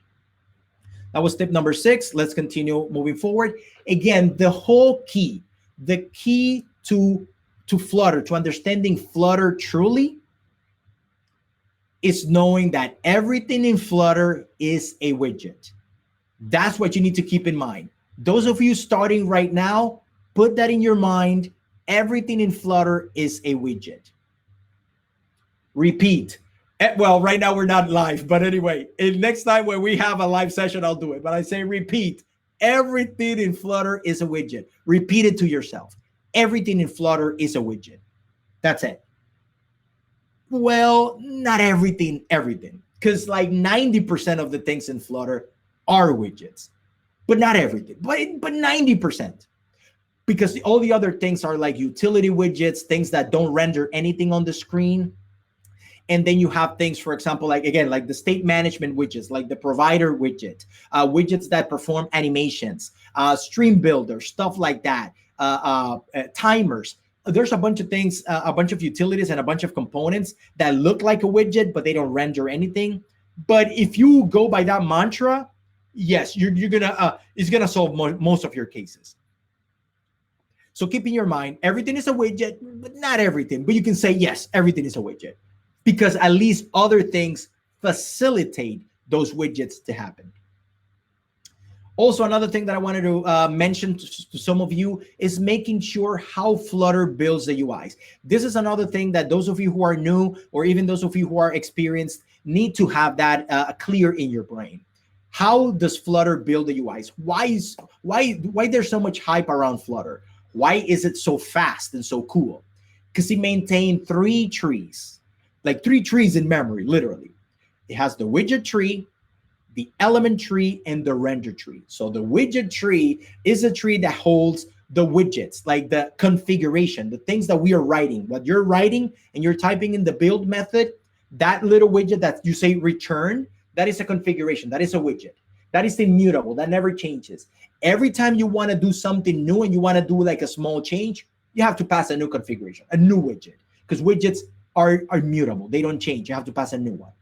Speaker 2: That was tip number 6. Let's continue moving forward. Again, the whole key, the key to Flutter, to understanding Flutter truly, is knowing that everything in Flutter is a widget. That's what you need to keep in mind. Those of you starting right now, put that in your mind. Everything in Flutter is a widget. Repeat. Well, right now we're not live, but anyway, next time when we have a live session, I'll do it. But I say repeat. Everything in Flutter is a widget. Repeat it to yourself. Everything in Flutter is a widget. That's it. Well, not everything, because like 90% of the things in Flutter are widgets, but not everything, but 90%, because all the other things are like utility widgets, things that don't render anything on the screen. And then you have things, for example, like again, like the state management widgets, like the provider widget, widgets that perform animations, stream builder, stuff like that, timers. There's a bunch of things, a bunch of utilities and a bunch of components that look like a widget, but they don't render anything. But if you go by that mantra, yes, you're gonna it's gonna solve most of your cases. So keep in your mind, everything is a widget, but not everything. But you can say yes, everything is a widget, because at least other things facilitate those widgets to happen. Also, another thing that I wanted to mention to some of you is making sure how Flutter builds the UIs. This is another thing that those of you who are new, or even those of you who are experienced, need to have that clear in your brain. How does Flutter build the UIs? Why there's so much hype around Flutter? Why is it so fast and so cool? Because it maintains 3 trees, like 3 trees in memory, literally. It has the widget tree, the element tree, and the render tree. So the widget tree is a tree that holds the widgets, like the configuration, the things that we are writing. What you're writing and you're typing in the build method, that little widget that you say return, that is a configuration, that is a widget. That is immutable, that never changes. Every time you want to do something new and you want to do like a small change, you have to pass a new configuration, a new widget, because widgets are mutable. They don't change. You have to pass a new one.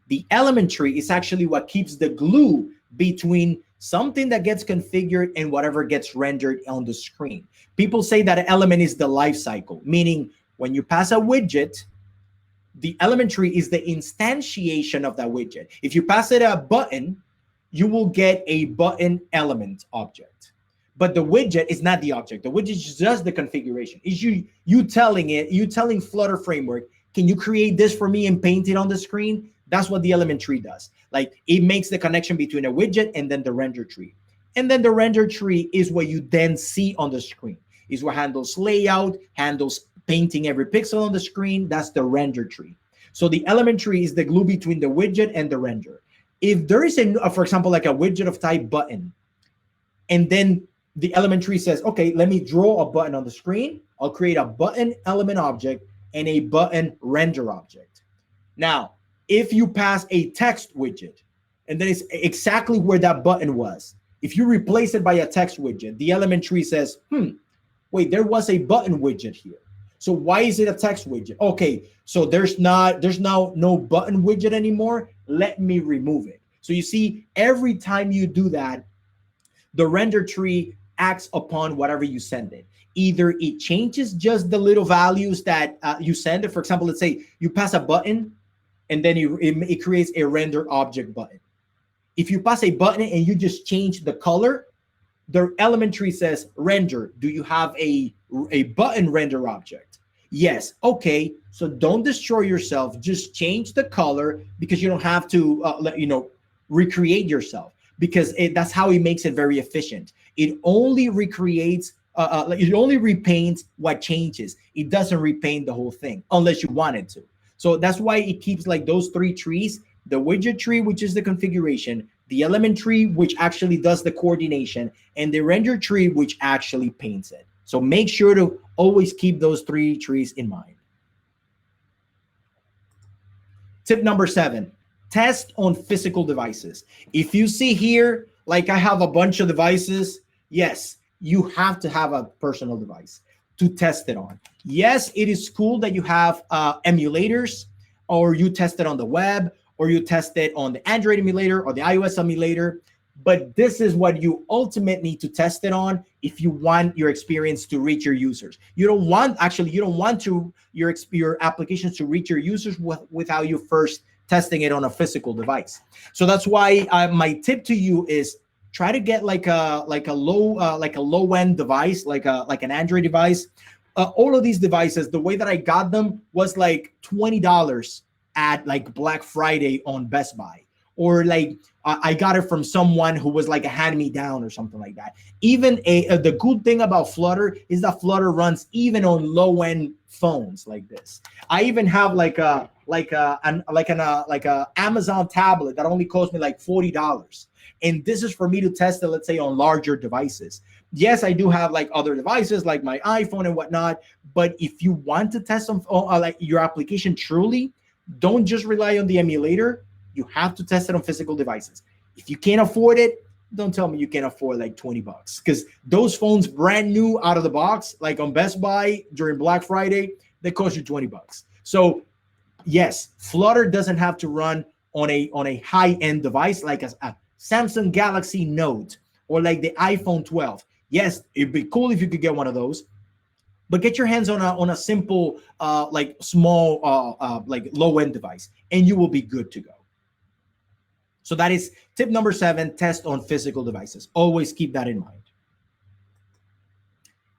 Speaker 2: The element tree is actually what keeps the glue between something that gets configured and whatever gets rendered on the screen. People say that an element is the life cycle, meaning when you pass a widget, the element tree is the instantiation of that widget. If you pass it a button, you will get a button element object. But the widget is not the object. The widget is just the configuration. It's you telling Flutter framework, can you create this for me and paint it on the screen? That's what the element tree does. Like, it makes the connection between a widget and then the render tree. And then the render tree is what you then see on the screen. Is what handles layout, handles painting every pixel on the screen. That's the render tree. So the element tree is the glue between the widget and the render. If there is for example, like a widget of type button, and then the element tree says, okay, let me draw a button on the screen. I'll create a button element object and a button render object. Now, if you pass a text widget, and then it's exactly where that button was, if you replace it by a text widget, the element tree says, wait, there was a button widget here. So why is it a text widget? Okay, so there's now no button widget anymore. Let me remove it. So you see, every time you do that, the render tree acts upon whatever you send it. Either it changes just the little values that you send it. For example, let's say you pass a button and then it creates a render object button. If you pass a button and you just change the color, the element tree says render. Do you have a button render object? Yes. Okay. So don't destroy yourself. Just change the color, because you don't have to recreate yourself, because that's how it makes it very efficient. It only recreates. It only repaints what changes. It doesn't repaint the whole thing unless you want it to. So that's why it keeps like those three trees: the widget tree, which is the configuration, the element tree, which actually does the coordination, and the render tree, which actually paints it. So make sure to always keep those three trees in mind. Tip number 7, test on physical devices. If you see here, like I have a bunch of devices, yes, you have to have a personal device to test it on. Yes, it is cool that you have emulators, or you test it on the web, or you test it on the Android emulator or the iOS emulator, but this is what you ultimately need to test it on if you want your experience to reach your users. You don't want your applications to reach your users without you first testing it on a physical device. So that's why my tip to you is try to get like a low end device, like an Android device. All of these devices, the way that I got them was like $20 at like Black Friday on Best Buy, or like I got it from someone who was like a hand-me-down or something like that. Even the good thing about Flutter is that Flutter runs even on low-end phones like this. I even have like a Amazon tablet that only cost me like $40. And this is for me to test it, let's say, on larger devices. Yes, I do have like other devices like my iPhone and whatnot, but if you want to test on like your application truly, don't just rely on the emulator. You have to test it on physical devices. If you can't afford it, don't tell me you can't afford like $20, because those phones brand new out of the box, like on Best Buy during Black Friday, they cost you $20. So yes, Flutter doesn't have to run on a high-end device like a Samsung Galaxy Note or like the iPhone 12. Yes, it'd be cool if you could get one of those, but get your hands on a simple, like small, like low-end device, and you will be good to go. So that is tip number 7, test on physical devices. Always keep that in mind.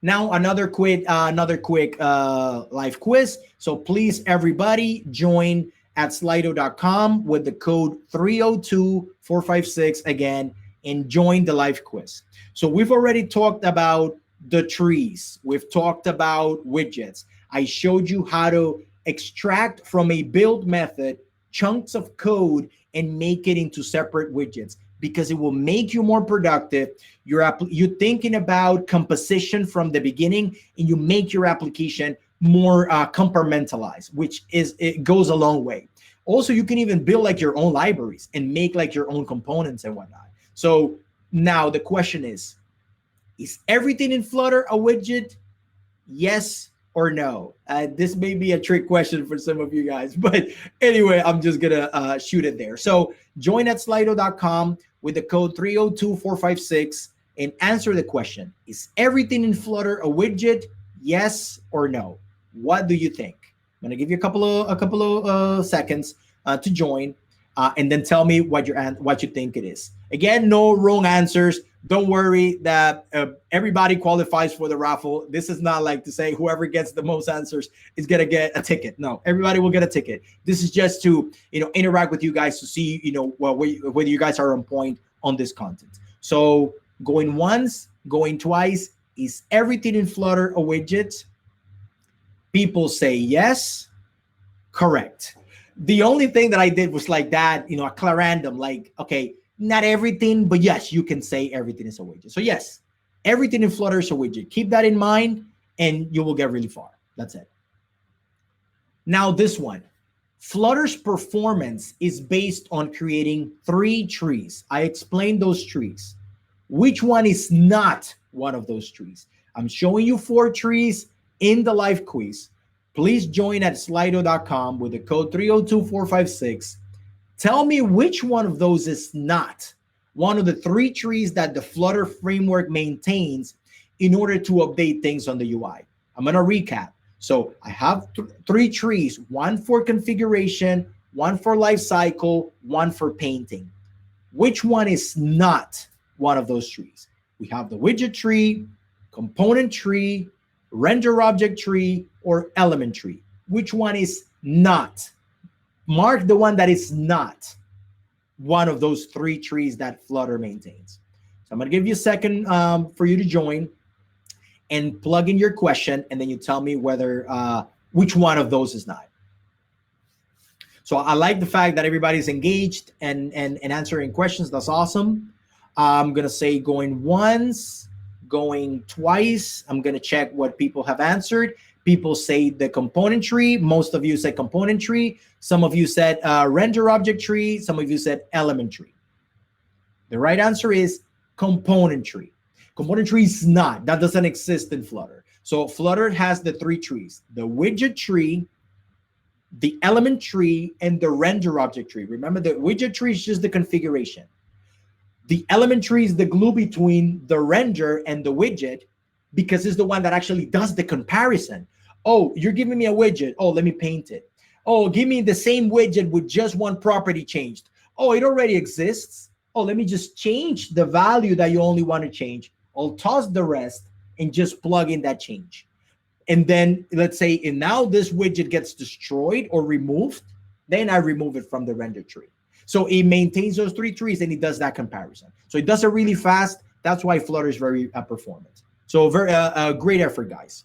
Speaker 2: Now, another quick live quiz. So please, everybody, join at slido.com with the code 302456 again, and join the live quiz. So we've already talked about the trees. We've talked about widgets. I showed you how to extract from a build method chunks of code and make it into separate widgets, because it will make you more productive. You're thinking about composition from the beginning, and you make your application more compartmentalized, which it goes a long way. Also, you can even build like your own libraries and make like your own components and whatnot. So now the question is everything in Flutter a widget? Yes or no? This may be a trick question for some of you guys, but anyway, I'm just gonna shoot it there. So join at slido.com with the code 302456 and answer the question: is everything in Flutter a widget? Yes or no? What do you think? I'm gonna give you a couple of seconds to join, and then tell me what you think it is. Again, no wrong answers. Don't worry that everybody qualifies for the raffle. This is not like to say whoever gets the most answers is gonna get a ticket. No, everybody will get a ticket. This is just to interact with you guys to see whether you guys are on point on this content. So going once, going twice. Is everything in Flutter a widget? People say yes. Correct. The only thing that I did was like that, a clarandum, like, okay, not everything, but yes, you can say everything is a widget. So yes, everything in Flutter is a widget. Keep that in mind and you will get really far. That's it. Now this one, Flutter's performance is based on creating 3 trees. I explained those trees. Which one is not one of those trees? I'm showing you 4 trees in the live quiz. Please join at slido.com with the code 302456. Tell me which one of those is not one of the 3 trees that the Flutter framework maintains, in order to update things on the UI. I'm going to recap. So I have three trees, one for configuration, one for lifecycle, one for painting. Which one is not one of those trees? We have the widget tree, component tree, render object tree, or element tree. Which one is not? Mark the one that is not one of those three trees that Flutter maintains. So I'm going to give you a second for you to join and plug in your question, and then you tell me whether which one of those is not. So I like the fact that everybody's engaged and answering questions. That's awesome. I'm going to say going once, going twice. I'm going to check what people have answered. People say the component tree. Most of you said component tree. Some of you said render object tree. Some of you said element tree. The right answer is component tree. Component tree is not. That doesn't exist in Flutter. So Flutter has the three trees: the widget tree, the element tree, and the render object tree. Remember, the widget tree is just the configuration. The element tree is the glue between the render and the widget, because it's the one that actually does the comparison. Oh, you're giving me a widget. Oh, let me paint it. Oh, give me the same widget with just one property changed. Oh, it already exists. Oh, let me just change the value that you only want to change. I'll toss the rest and just plug in that change. And then let's say, and now this widget gets destroyed or removed, then I remove it from the render tree. So it maintains those three trees and it does that comparison. So it does it really fast. That's why Flutter is very performant. So very great effort, guys.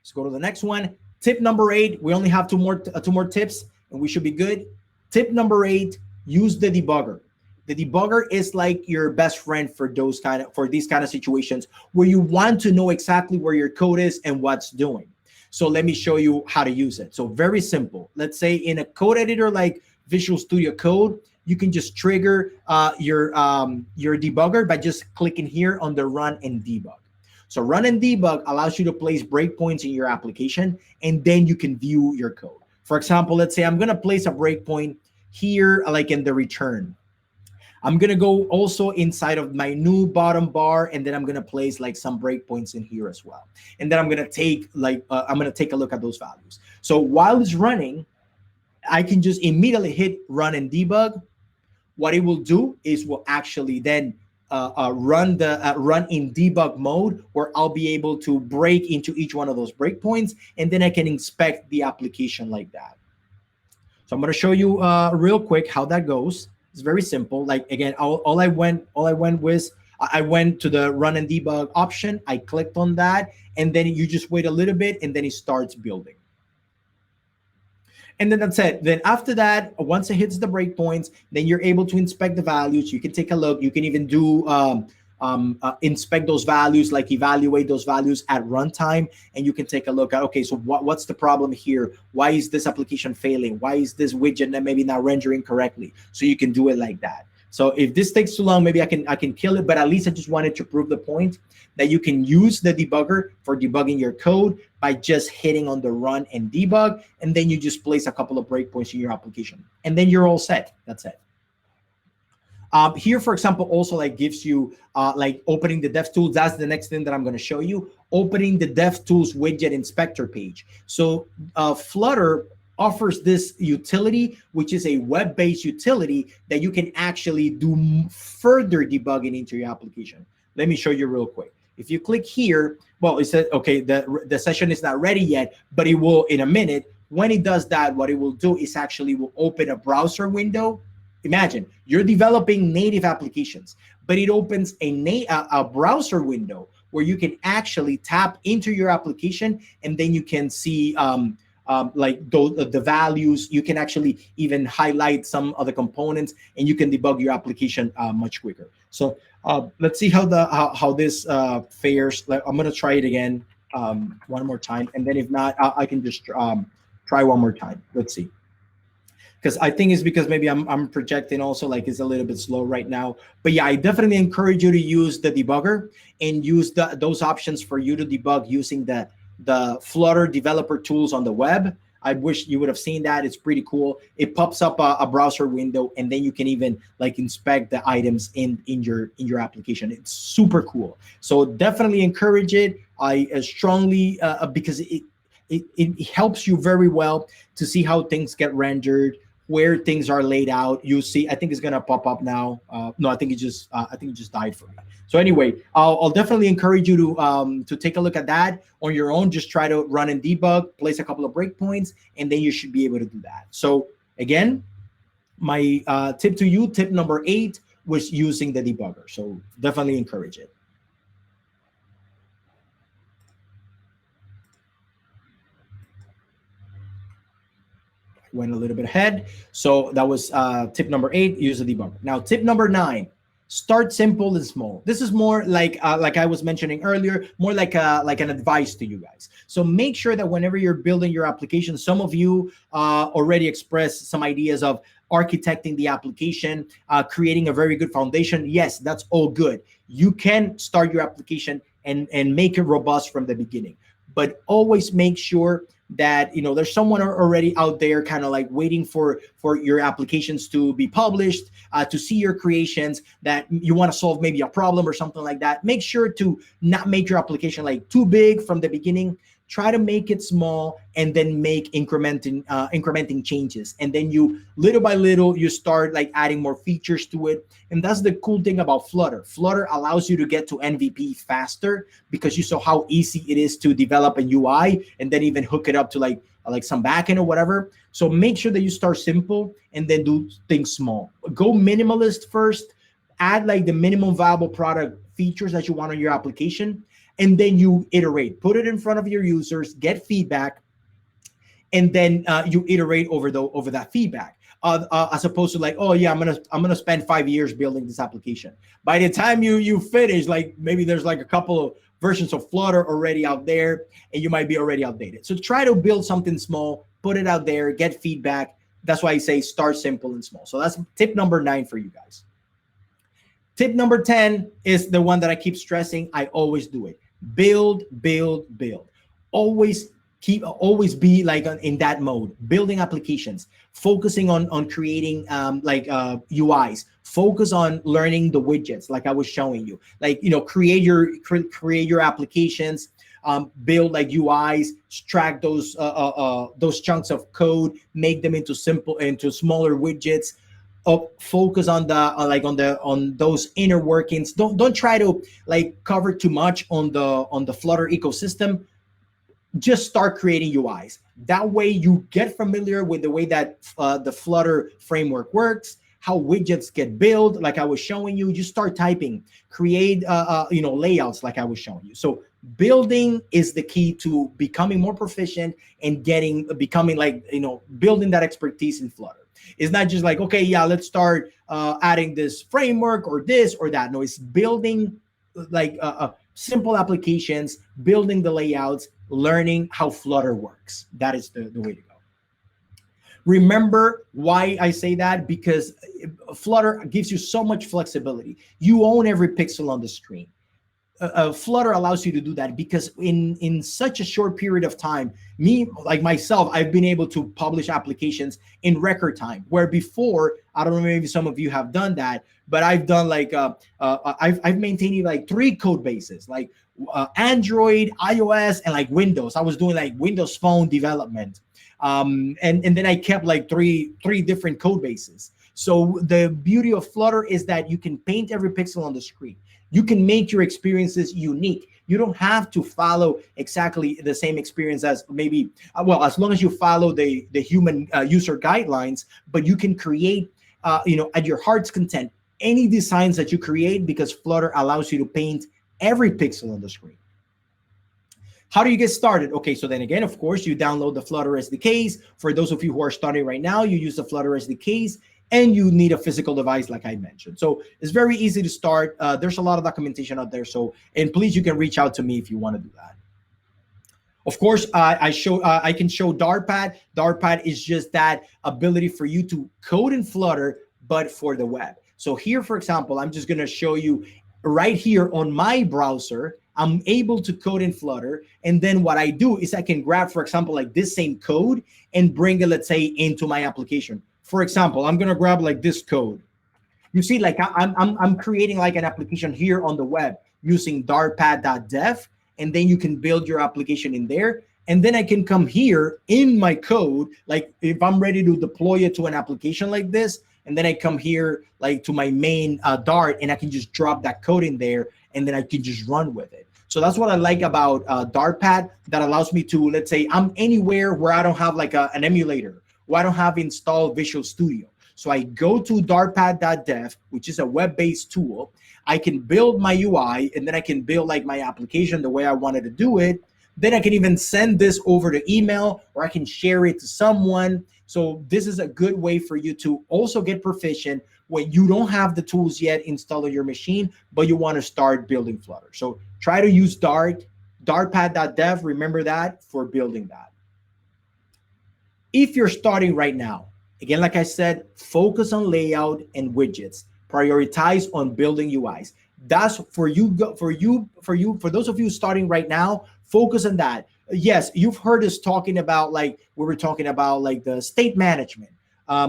Speaker 2: Let's go to the next one. Tip number 8. We only have two more tips and we should be good. Tip number 8, use the debugger. The debugger is like your best friend for these kind of situations where you want to know exactly where your code is and what's doing. So let me show you how to use it. So very simple. Let's say in a code editor like Visual Studio Code, you can just trigger your debugger by just clicking here on the Run and Debug. So Run and Debug allows you to place breakpoints in your application, and then you can view your code. For example, let's say I'm going to place a breakpoint here, like in the return. I'm going to go also inside of my new bottom bar, and then I'm going to place like some breakpoints in here as well. And then I'm going to take a look at those values. So while it's running, I can just immediately hit Run and Debug. What it will do is will actually then run in debug mode, where I'll be able to break into each one of those breakpoints, and then I can inspect the application like that. So I'm going to show you real quick how that goes. It's very simple. Like again, I went to the Run and Debug option. I clicked on that, and then you just wait a little bit, and then it starts building. And then that's it. Then after that, once it hits the breakpoints, then you're able to inspect the values. You can take a look. You can even do inspect those values, like evaluate those values at runtime, and you can take a look at, okay, so what's the problem here? Why is this application failing? Why is this widget maybe not rendering correctly? So you can do it like that. So if this takes too long, maybe I can kill it, but at least I just wanted to prove the point that you can use the debugger for debugging your code by just hitting on the Run and Debug, and then you just place a couple of breakpoints in your application, and then you're all set. That's it. Here, for example, also like gives you like opening the DevTools. That's the next thing that I'm going to show you. Opening the DevTools widget inspector page. So Flutter offers this utility, which is a web-based utility that you can actually do further debugging into your application. Let me show you real quick. If you click here, well, it says, okay, the session is not ready yet, but it will in a minute. When it does that, what it will do is actually will open a browser window. Imagine you're developing native applications, but it opens a browser window where you can actually tap into your application, and then you can see like the values. You can actually even highlight some of the components, and you can debug your application much quicker. So let's see how this fares. I'm gonna try it again one more time, and then if not, I can just try one more time. Let's see. Because I think it's because maybe I'm projecting also, like it's a little bit slow right now. But yeah, I definitely encourage you to use the debugger and use those options for you to debug using the Flutter developer tools on the web. I wish you would have seen that. It's pretty cool. It pops up a browser window, and then you can even like inspect the items in your application. It's super cool. So definitely encourage it. I strongly because it helps you very well to see how things get rendered, where things are laid out. You see, I think it's gonna pop up now. No, I think it just died for me. So anyway, I'll definitely encourage you to take a look at that on your own. Just try to run and debug, place a couple of breakpoints, and then you should be able to do that. So again, my tip to you, tip number 8, was using the debugger. So definitely encourage it. Went a little bit ahead. So that was tip number 8, use the debugger. Now, tip number 9, start simple and small. This is more like I was mentioning earlier, more like an advice to you guys. So make sure that whenever you're building your application, some of you already expressed some ideas of architecting the application, creating a very good foundation. Yes, that's all good. You can start your application and make it robust from the beginning, but always make sure that there's someone already out there kind of like waiting for your applications to be published, to see your creations, that you want to solve maybe a problem or something like that. Make sure to not make your application like too big from the beginning. Try to make it small, and then make incrementing changes, and then you little by little you start like adding more features to it. And that's the cool thing about Flutter. Flutter allows you to get to MVP faster, because you saw how easy it is to develop a UI and then even hook it up to like some backend or whatever. So make sure that you start simple and then do things small. Go minimalist first. Add like the minimum viable product features that you want on your application, and then you iterate. Put it in front of your users, get feedback, and then you iterate over that feedback. As opposed to like, oh yeah, I'm gonna spend 5 years building this application. By the time you finish, like maybe there's like a couple of versions of Flutter already out there, and you might be already outdated. So try to build something small, put it out there, get feedback. That's why I say start simple and small. So that's tip number 9 for you guys. Tip number 10 is the one that I keep stressing. I always do it. Build, build, build. Always be like in that mode, building applications, focusing on creating UIs, focus on learning the widgets like I was showing you, create your applications, build like UIs, extract those chunks of code, make them into smaller widgets. Focus on on those inner workings. Don't try to like cover too much on the Flutter ecosystem. Just start creating UIs. That way you get familiar with the way that the Flutter framework works, how widgets get built, like I was showing you. You start typing, create layouts like I was showing you. So building is the key to becoming more proficient and becoming building that expertise in Flutter. It's not just like, okay, yeah, let's start adding this framework or this or that. No, it's building simple applications, building the layouts, learning how Flutter works. That is the way to go. Remember why I say that? Because Flutter gives you so much flexibility. You own every pixel on the screen. Flutter allows you to do that because in such a short period of time, myself, I've been able to publish applications in record time, where before, I don't know, maybe some of you have done that, but I've done I've maintained like 3 code bases, like Android, iOS, and Windows. I was doing Windows Phone development. And then I kept three different code bases. So the beauty of Flutter is that you can paint every pixel on the screen. You can make your experiences unique. You don't have to follow exactly the same experience as maybe, as long as you follow the human user guidelines, but you can create, at your heart's content, any designs that you create, because Flutter allows you to paint every pixel on the screen. How do you get started? Okay, so then again, of course, you download the Flutter SDKs. For those of you who are starting right now, you use the Flutter SDKs, and you need a physical device like I mentioned. So it's very easy to start. There's a lot of documentation out there. And please, you can reach out to me if you want to do that. Of course, I can show Dartpad. Dartpad is just that ability for you to code in Flutter, but for the web. So here, for example, I'm just going to show you right here on my browser. I'm able to code in Flutter. And then what I do is I can grab, for example, like this same code and bring it, let's say, into my application. For example, I'm going to grab like this code. You see, like I'm creating like an application here on the web using dartpad.dev, and then you can build your application in there. And then I can come here in my code, like if I'm ready to deploy it to an application like this, and then I come here like to my main Dart, and I can just drop that code in there, and then I can just run with it. So that's what I like about Dartpad, that allows me to, let's say I'm anywhere where I don't have like an emulator, or I don't have installed Visual Studio. So I go to dartpad.dev, which is a web-based tool. I can build my UI, and then I can build like my application the way I wanted to do it. Then I can even send this over to email, or I can share it to someone. So this is a good way for you to also get proficient when you don't have the tools yet installed on your machine, but you want to start building Flutter. So try to use dartpad.dev. Remember that for building that. If you're starting right now, again, like I said, focus on layout and widgets. Prioritize on building UIs. That's for you, for those of you starting right now, focus on that. Yes, you've heard us talking about, like we were talking about like the state management.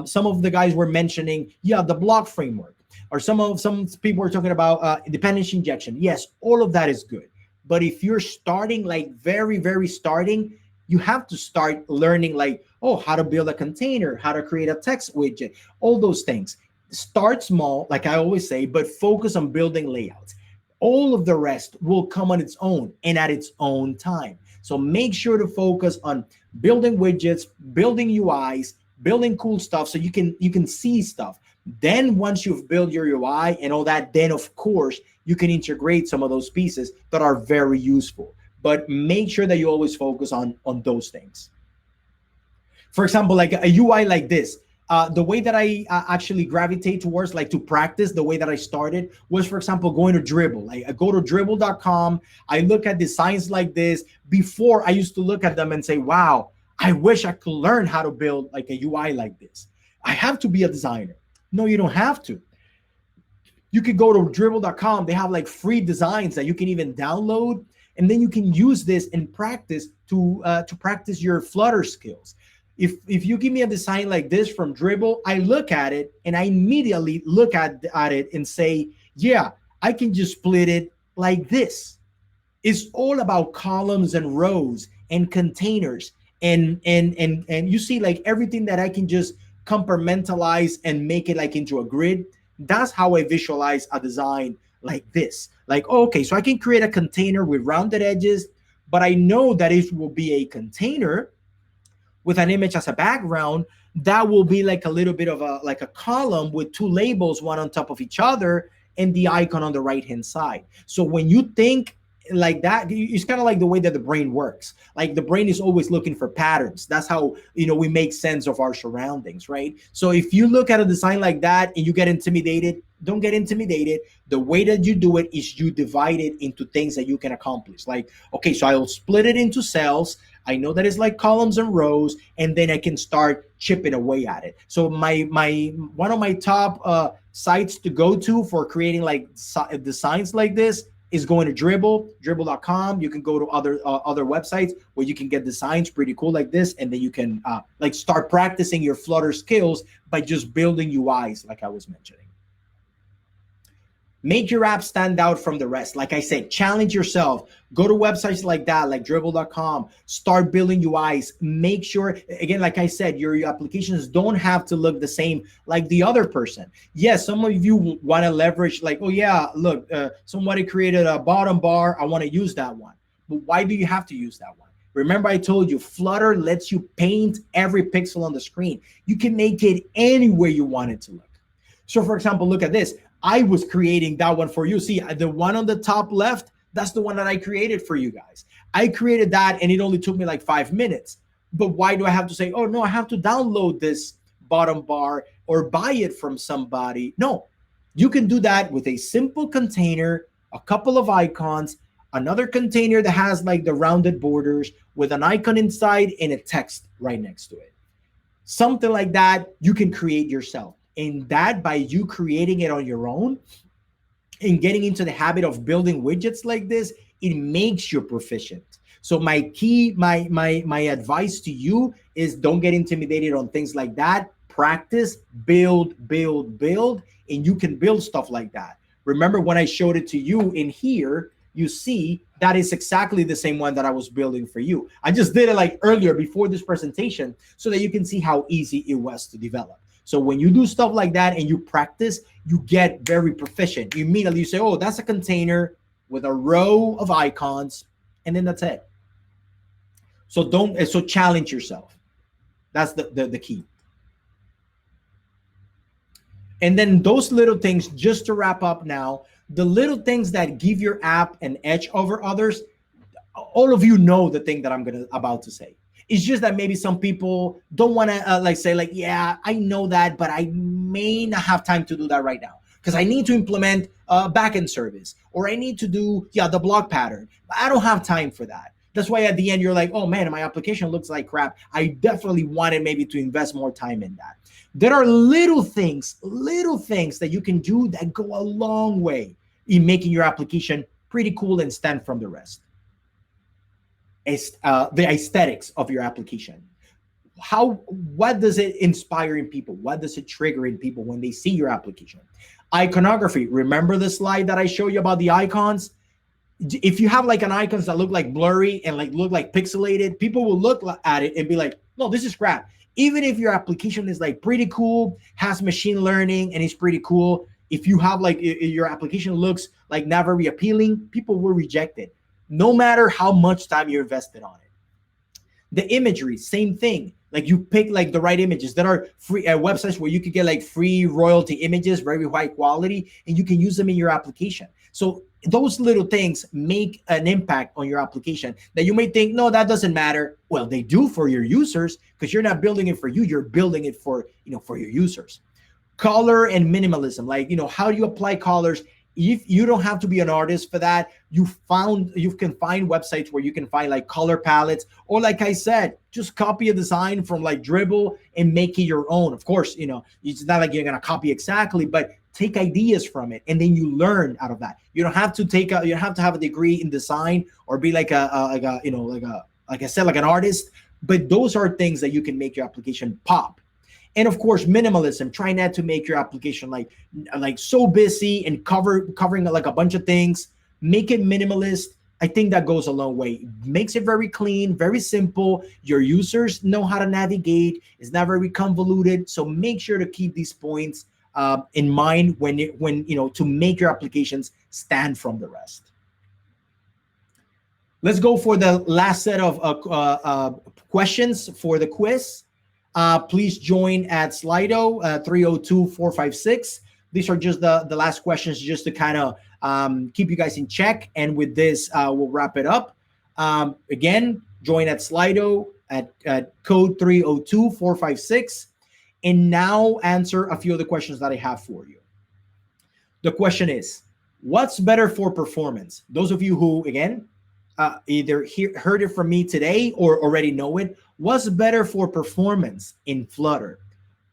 Speaker 2: Some of the guys were mentioning, the block framework, or some people were talking about dependency injection. Yes, all of that is good. But if you're starting, like very, very starting, you have to start learning like, how to build a container, how to create a text widget, all those things. Start small, like I always say, but focus on building layouts. All of the rest will come on its own and at its own time. So make sure to focus on building widgets, building UIs, building cool stuff so you can see stuff. Then once you've built your UI and all that, then of course you can integrate some of those pieces that are very useful. But make sure that you always focus on those things. For example, like a UI like this, the way that I actually gravitate towards, like to practice, the way that I started was, for example, going to Dribbble. Like I go to dribble.com, I look at designs like this. Before, I used to look at them and say, wow, I wish I could learn how to build like a UI like this. I have to be a designer. No, you don't have to. You could go to dribble.com. They have like free designs that you can even download, and then you can use this in practice to practice your Flutter skills. If you give me a design like this from Dribbble, I look at it and I immediately look at it and say, yeah, I can just split it like this. It's all about columns and rows and containers, and you see like everything that I can just compartmentalize and make it like into a grid. That's how I visualize a design like this. Like, okay, so I can create a container with rounded edges, but I know that it will be a container with an image as a background that will be like a little bit of a column with two labels, one on top of each other, and the icon on the right hand side. So when you think like that, it's kind of like the way that the brain works. Like the brain is always looking for patterns. That's how, we make sense of our surroundings, right? So if you look at a design like that and you get intimidated, don't get intimidated. The way that you do it is you divide it into things that you can accomplish. Like, okay, so I'll split it into cells. I know that it's like columns and rows, and then I can start chipping away at it. So one of my top sites to go to for creating like designs like this is going to dribble.com. You can go to other websites where you can get designs pretty cool like this, and then you can like start practicing your Flutter skills by just building UIs, like I was mentioning. Make your app stand out from the rest. Like I said, challenge yourself. Go to websites like that, like dribble.com. Start building UIs. Make sure, again, like I said, your applications don't have to look the same like the other person. Yes, some of you want to leverage like, oh yeah, look, somebody created a bottom bar. I want to use that one. But why do you have to use that one? Remember, I told you, Flutter lets you paint every pixel on the screen. You can make it any way you want it to look. So for example, look at this. I was creating that one for you. See, the one on the top left, that's the one that I created for you guys. I created that and it only took me like 5 minutes. But why do I have to say, oh no, I have to download this bottom bar or buy it from somebody? No, you can do that with a simple container, a couple of icons, another container that has like the rounded borders with an icon inside and a text right next to it. Something like that you can create yourself. And that, by you creating it on your own and getting into the habit of building widgets like this, it makes you proficient. So my advice to you is don't get intimidated on things like that. Practice, build, and you can build stuff like that. Remember when I showed it to you in here, you see that is exactly the same one that I was building for you. I just did it like earlier before this presentation so that you can see how easy it was to develop. So when you do stuff like that and you practice, you get very proficient. You immediately you say, oh, that's a container with a row of icons, and then that's it. So challenge yourself. That's the key. And then those little things, just to wrap up now, the little things that give your app an edge over others, all of you know the thing that I'm about to say. It's just that maybe some people don't want to say yeah, I know that, but I may not have time to do that right now because I need to implement a backend service, or I need to do the blog pattern. But I don't have time for that. That's why at the end you're like, oh man, my application looks like crap. I definitely wanted maybe to invest more time in that. There are little things that you can do that go a long way in making your application pretty cool and stand from the rest. The aesthetics of your application. What does it inspire in people? What does it trigger in people when they see your application? Iconography. Remember the slide that I showed you about the icons? If you have like an icons that look like blurry and look like pixelated, people will look at it and be like, no, this is crap. Even if your application is pretty cool, has machine learning, and is pretty cool, if you have your application looks not very appealing, people will reject it, no matter how much time you invested on it. The imagery, same thing. You pick the right images. There are free websites where you could get free royalty images, very high quality, and you can use them in your application. So those little things make an impact on your application that you may think, no, that doesn't matter. Well, they do for your users, because you're not building it for you, you're building it for your users. Color and minimalism, how do you apply colors? If you don't have to be an artist for that, you can find websites where you can find color palettes, or like I said, just copy a design from Dribbble and make it your own. Of course, it's not like you're gonna copy exactly, but take ideas from it, and then you learn out of that. You don't have to you have to have a degree in design or be like I said, like an artist. But those are things that you can make your application pop. And of course, minimalism. Try not to make your application so busy and covering a bunch of things. Make it minimalist. I think that goes a long way. It makes it very clean, very simple. Your users know how to navigate. It's not very convoluted. So make sure to keep these points in mind when to make your applications stand from the rest. Let's go for the last set of questions for the quiz. Please join at Slido 302-456. These are just the last questions, just to kind of keep you guys in check. And with this, we'll wrap it up. Again, join at Slido at code 302-456. And now answer a few of the questions that I have for you. The question is, what's better for performance? Those of you who, again, either heard it from me today or already know it, what's better for performance in Flutter?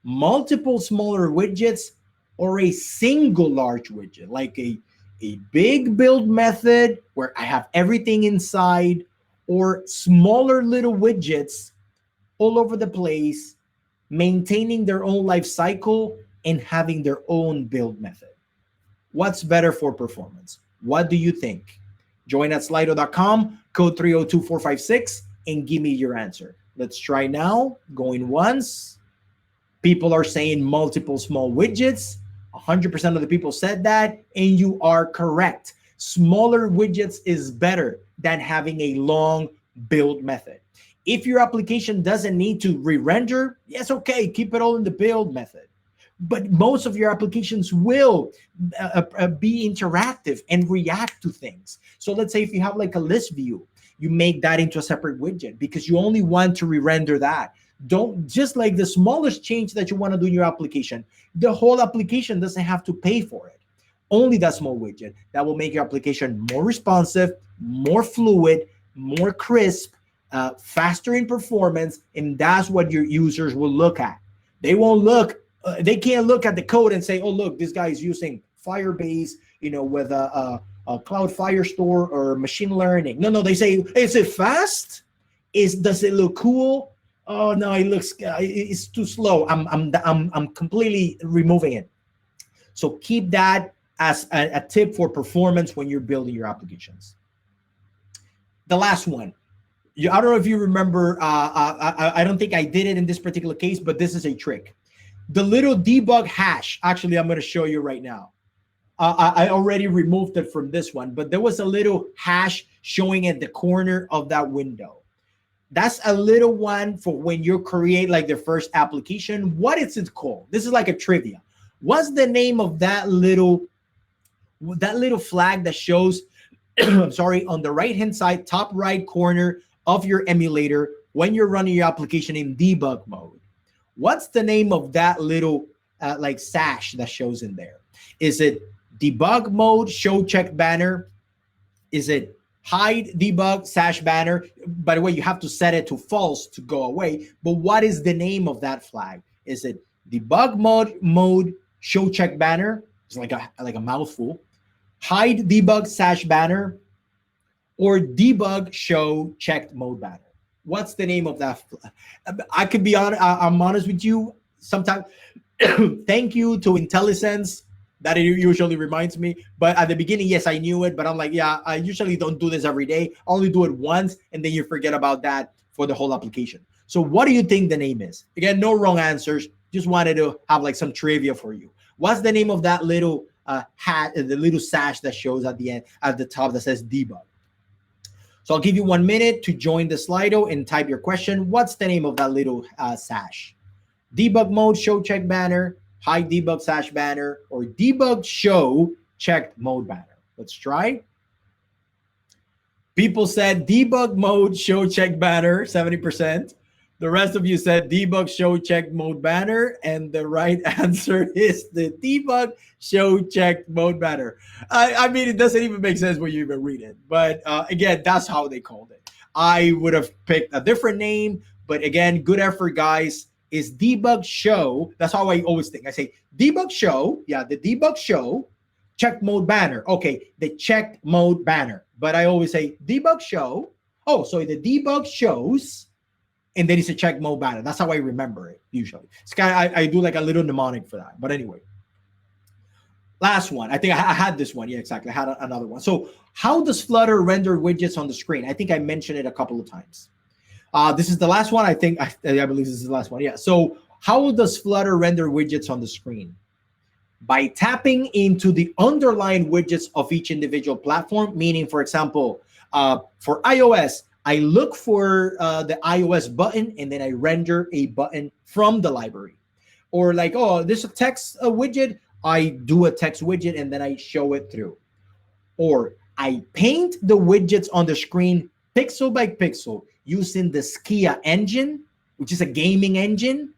Speaker 2: Multiple smaller widgets or a single large widget, like a big build method where I have everything inside, or smaller little widgets all over the place, maintaining their own life cycle and having their own build method? What's better for performance? What do you think? Join at slido.com, code 302-456, and give me your answer. Let's try now. Going once. People are saying multiple small widgets. 100% of the people said that, and you are correct. Smaller widgets is better than having a long build method. If your application doesn't need to re-render, yes, okay, keep it all in the build method. But most of your applications will be interactive and react to things. So let's say if you have a list view, you make that into a separate widget because you only want to re-render that. Don't just the smallest change that you want to do in your application, the whole application doesn't have to pay for it. Only that small widget that will make your application more responsive, more fluid, more crisp, faster in performance, and that's what your users will look at. They won't look. They can't look at the code and say, "Oh, look, this guy is using Firebase, with Cloud Firestore or machine learning. No, they say, is it fast? Does it look cool? Oh no, it looks it's too slow. I'm completely removing it. So keep that as a tip for performance when you're building your applications. The last one. I don't know if you remember, I don't think I did it in this particular case, but this is a trick. The little debug hash, actually, I'm going to show you right now. I already removed it from this one, but there was a little hash showing at the corner of that window. That's a little one for when you create like the first application. What is it called? This is like a trivia. What's the name of that little flag that shows, I'm sorry, on the right-hand side, top right corner of your emulator when you're running your application in debug mode? What's the name of that little like sash that shows in there? Is it debug mode show check banner? Is it hide debug sash banner? By the way, you have to set it to false to go away. But what is the name of that flag? Is it debug mode show check banner? It's like a mouthful. Hide debug sash banner, or debug show checked mode banner? What's the name of that? I could be honest. I'm honest with you. Sometimes, thank you to IntelliSense, that it usually reminds me. But at the beginning, yes, I knew it. But I'm like, yeah, I usually don't do this every day. I only do it once, and then you forget about that for the whole application. So what do you think the name is? Again, no wrong answers. Just wanted to have like some trivia for you. What's the name of that little hat, the little sash that shows at the end, at the top, that says debug? So I'll give you 1 minute to join the Slido and type your question. What's the name of that little sash? Debug mode show check banner, hide debug sash banner, or debug show checked mode banner? Let's try. People said debug mode show check banner, 70%. The rest of you said debug show check mode banner, and the right answer is the debug show check mode banner. I mean, it doesn't even make sense when you even read it. But again, that's how they called it. I would have picked a different name, but again, good effort, guys. Is debug show. That's how I always think. I say debug show. Yeah, the debug show check mode banner. Okay, the checked mode banner. But I always say debug show. Oh, so the debug shows, and then it's a check mode banner. That's how I remember it usually. It's kind of, I do like a little mnemonic for that. But anyway, last one. I think I had this one. Yeah, exactly. I had another one. So how does Flutter render widgets on the screen? I think I mentioned it a couple of times. This is the last one. I believe this is the last one. Yeah. So how does Flutter render widgets on the screen? By tapping into the underlying widgets of each individual platform. Meaning, for example, for iOS, I look for the iOS button, and then I render a button from the library. Or like, oh, there's a text widget, I do a text widget, and then I show it through. Or I paint the widgets on the screen pixel by pixel using the Skia engine, which is a gaming engine.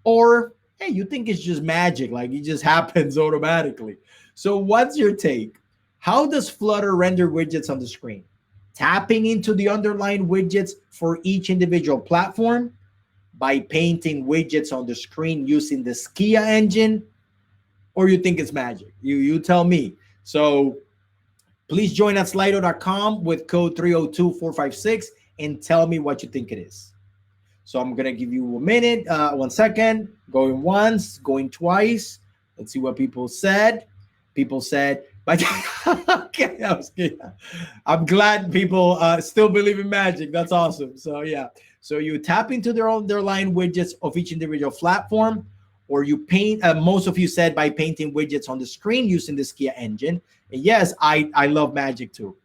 Speaker 2: Or, hey, you think it's just magic, like it just happens automatically. So what's your take? How does Flutter render widgets on the screen? Tapping into the underlying widgets for each individual platform, by painting widgets on the screen using the Skia engine, or you think it's magic? You tell me. So please join at slido.com with code 302456 and tell me what you think it is. So I'm going to give you a minute, 1 second, going once, going twice. Let's see what people said. People said, but okay, I'm glad people still believe in magic. That's awesome. So yeah, so you tap into their underlying widgets of each individual platform, or you paint. Most of you said by painting widgets on the screen using the Skia engine. And yes, I love magic too.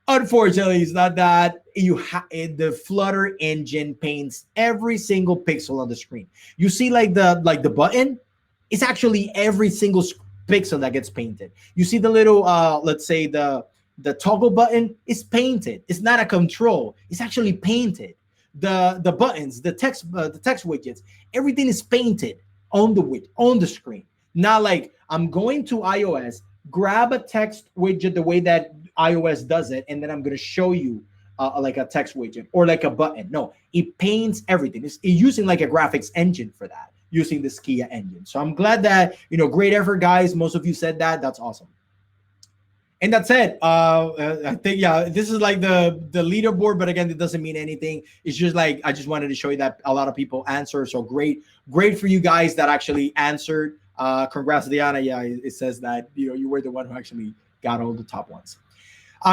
Speaker 2: Unfortunately, it's not that. The Flutter engine paints every single pixel on the screen. You see, like the button, it's actually every single pixel that gets painted. You see the little, let's say the toggle button is painted. It's not a control. It's actually painted. The buttons, the text widgets, everything is painted on the screen. Not like I'm going to iOS, grab a text widget the way that iOS does it, and then I'm going to show you like a text widget or like a button. No, it paints everything. It's using like a graphics engine for that, using the Skia engine. So I'm glad that, great effort, guys. Most of you said that. That's awesome. And that's it. I think, yeah, this is like the leaderboard, but again, it doesn't mean anything. It's just like, I just wanted to show you that a lot of people answer. So great for you guys that actually answered. Congrats, Diana. Yeah, it says that, you were the one who actually got all the top ones.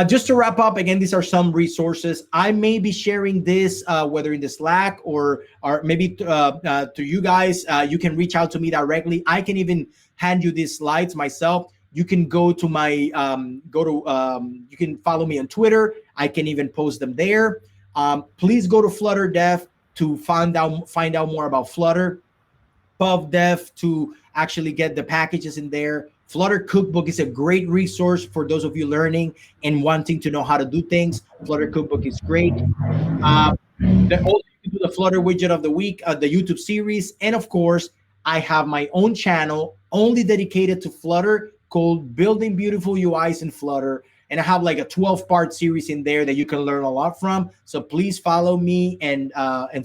Speaker 2: Just to wrap up, again, these are some resources. I may be sharing this, whether in the Slack or maybe to you guys. You can reach out to me directly. I can even hand you these slides myself. You can go to my you can follow me on Twitter. I can even post them there. Please go to Flutter Dev to find out more about Flutter. Pub Dev to actually get the packages in there. Flutter Cookbook is a great resource for those of you learning and wanting to know how to do things. Flutter Cookbook is great. Also, you can do the Flutter Widget of the Week, the YouTube series. And of course, I have my own channel only dedicated to Flutter called Building Beautiful UIs in Flutter. And I have like a 12-part series in there that you can learn a lot from. So please follow me and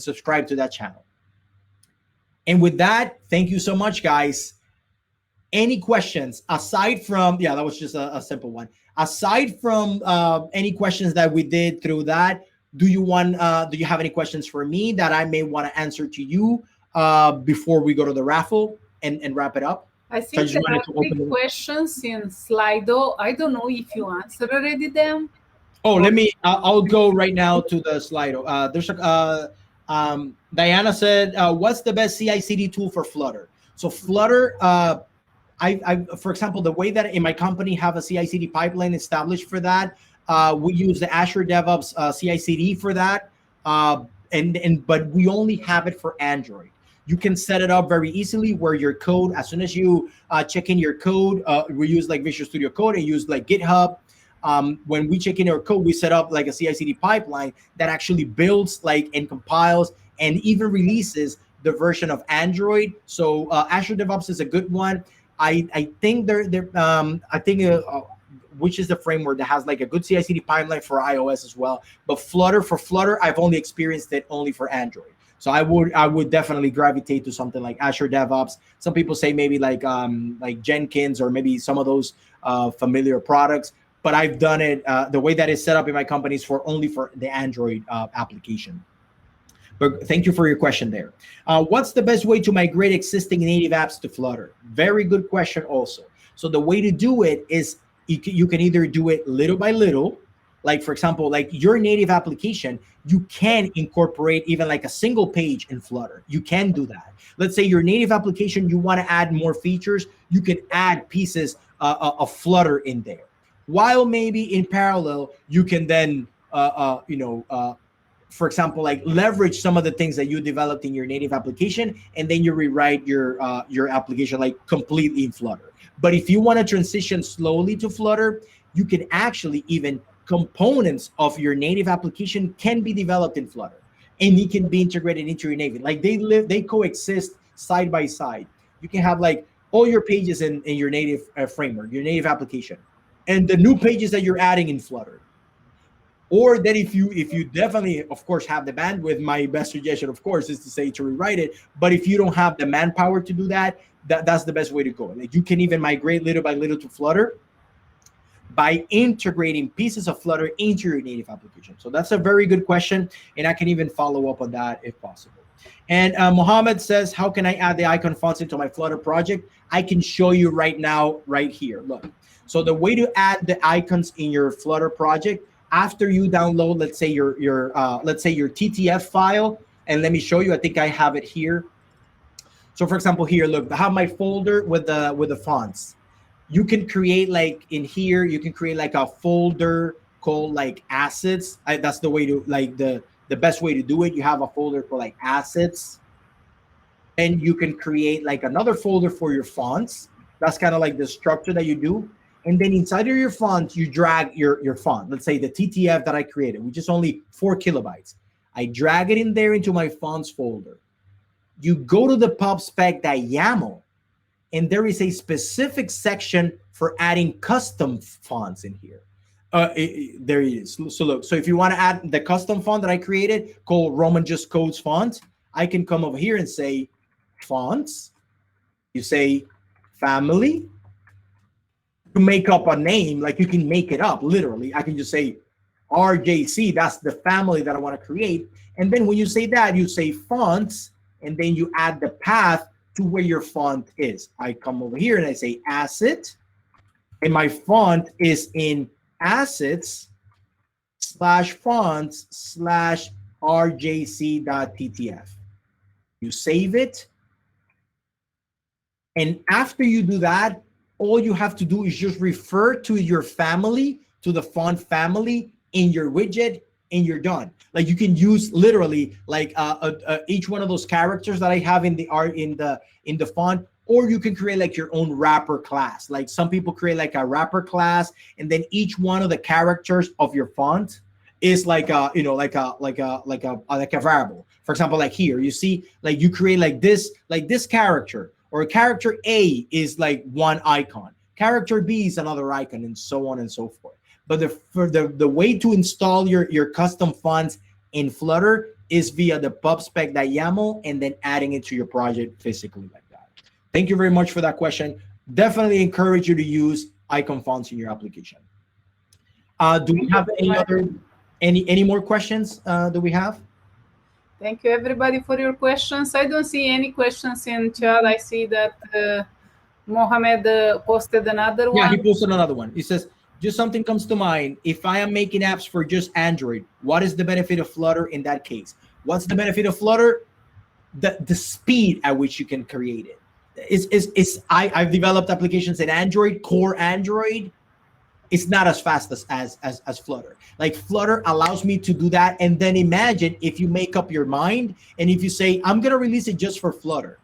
Speaker 2: subscribe to that channel. And with that, thank you so much, guys. Any questions aside from, yeah, that was just a simple one. Aside from any questions that we did through that, do you have any questions for me that I may want to answer to you before we go to the raffle and wrap it up?
Speaker 1: I think there are big questions in Slido. I don't know if you answered already them.
Speaker 2: Oh, I'll go right now to the Slido. There's Diana said, what's the best CI/CD tool for Flutter? So Flutter, I for example, the way that in my company have a CI/CD pipeline established for that, we use the Azure DevOps CI/CD for that, but we only have it for Android. You can set it up very easily where your code, as soon as you check in your code, we use like Visual Studio Code and use like GitHub. When we check in our code, we set up like a CI/CD pipeline that actually builds like and compiles and even releases the version of Android. So Azure DevOps is a good one. I think which is the framework that has like a good CI/CD pipeline for iOS as well. But for Flutter, I've only experienced it only for Android. So I would definitely gravitate to something like Azure DevOps. Some people say maybe like Jenkins or maybe some of those familiar products. But I've done it the way that it's set up in my company is only for the Android application. But thank you for your question there. What's the best way to migrate existing native apps to Flutter? Very good question also. So the way to do it is you can either do it little by little. Like, for example, like your native application, you can incorporate even like a single page in Flutter. You can do that. Let's say your native application, you want to add more features. You can add pieces of Flutter in there. While maybe in parallel, you can then, for example, like leverage some of the things that you developed in your native application, and then you rewrite your application like completely in Flutter. But if you want to transition slowly to Flutter, you can actually even components of your native application can be developed in Flutter, and it can be integrated into your native. Like they coexist side by side. You can have like all your pages in your native framework, your native application, and the new pages that you're adding in Flutter. Or then if you definitely, of course, have the bandwidth, my best suggestion, of course, is to say to rewrite it. But if you don't have the manpower to do that, that's the best way to go. Like you can even migrate little by little to Flutter by integrating pieces of Flutter into your native application. So that's a very good question, and I can even follow up on that if possible. And Mohammed says, how can I add the icon fonts into my Flutter project? I can show you right now, right here. Look, so the way to add the icons in your Flutter project, after you download, let's say your TTF file, and let me show you. I think I have it here. So for example, here, look, I have my folder with the fonts. You can create like in here, you can create like a folder called like assets. That's the way to like the best way to do it. You have a folder for like assets, and you can create like another folder for your fonts. That's kind of like the structure that you do. And then inside of your font, you drag your font. Let's say the TTF that I created, which is only 4 kilobytes. I drag it in there into my fonts folder. You go to the pubspec.yaml, and there is a specific section for adding custom fonts in here. There it is. So look, so if you want to add the custom font that I created called Roman Just Codes font, I can come over here and say fonts. You say family. to make up a name, like you can make it up literally. I can just say RJC, that's the family that I want to create. And then when you say that, you say fonts, and then you add the path to where your font is. I come over here and I say asset, and my font is in assets/fonts/rjc.ttf. You save it. And after you do that, all you have to do is just refer to your family, to the font family in your widget, and you're done. Like you can use literally like each one of those characters that I have in the art in the font, or you can create like your own wrapper class. Like some people create like a wrapper class, and then each one of the characters of your font is like a like a variable. For example, like here you see like you create like this character, or character A is like one icon, character B is another icon, and so on and so forth. But the way to install your custom fonts in Flutter is via the pubspec.yaml and then adding it to your project physically like that. Thank you very much for that question. Definitely encourage you to use icon fonts in your application. Do we have any more questions that we have?
Speaker 1: Thank you, everybody, for your questions. I don't see any questions in chat. I see that Mohammed posted another one.
Speaker 2: Yeah, he posted another one. He says, just something comes to mind. If I am making apps for just Android, what is the benefit of Flutter in that case? What's the benefit of Flutter? The speed at which you can create it. I've developed applications in Android, core Android. It's not as fast as Flutter. Like Flutter allows me to do that. And then imagine if you make up your mind and if you say, I'm gonna release it just for Flutter.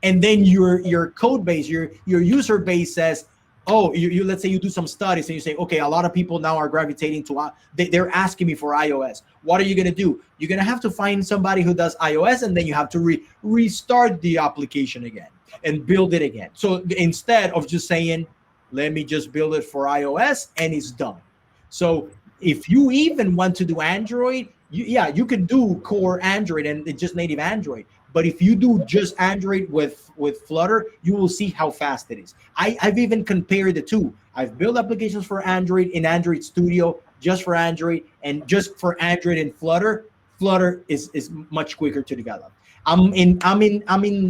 Speaker 2: And then your code base, your user base says, oh, you let's say you do some studies and you say, okay, a lot of people now are gravitating to, they're asking me for iOS. What are you gonna do? You're gonna have to find somebody who does iOS, and then you have to restart the application again and build it again. So instead of just saying, let me just build it for iOS and it's done. So if you even want to do Android, you can do core Android and it's just native Android. But if you do just Android with Flutter, you will see how fast it is. I've even compared the two. I've built applications for Android in Android Studio, just for Android, and just for Android in Flutter. Flutter is much quicker to develop. I'm in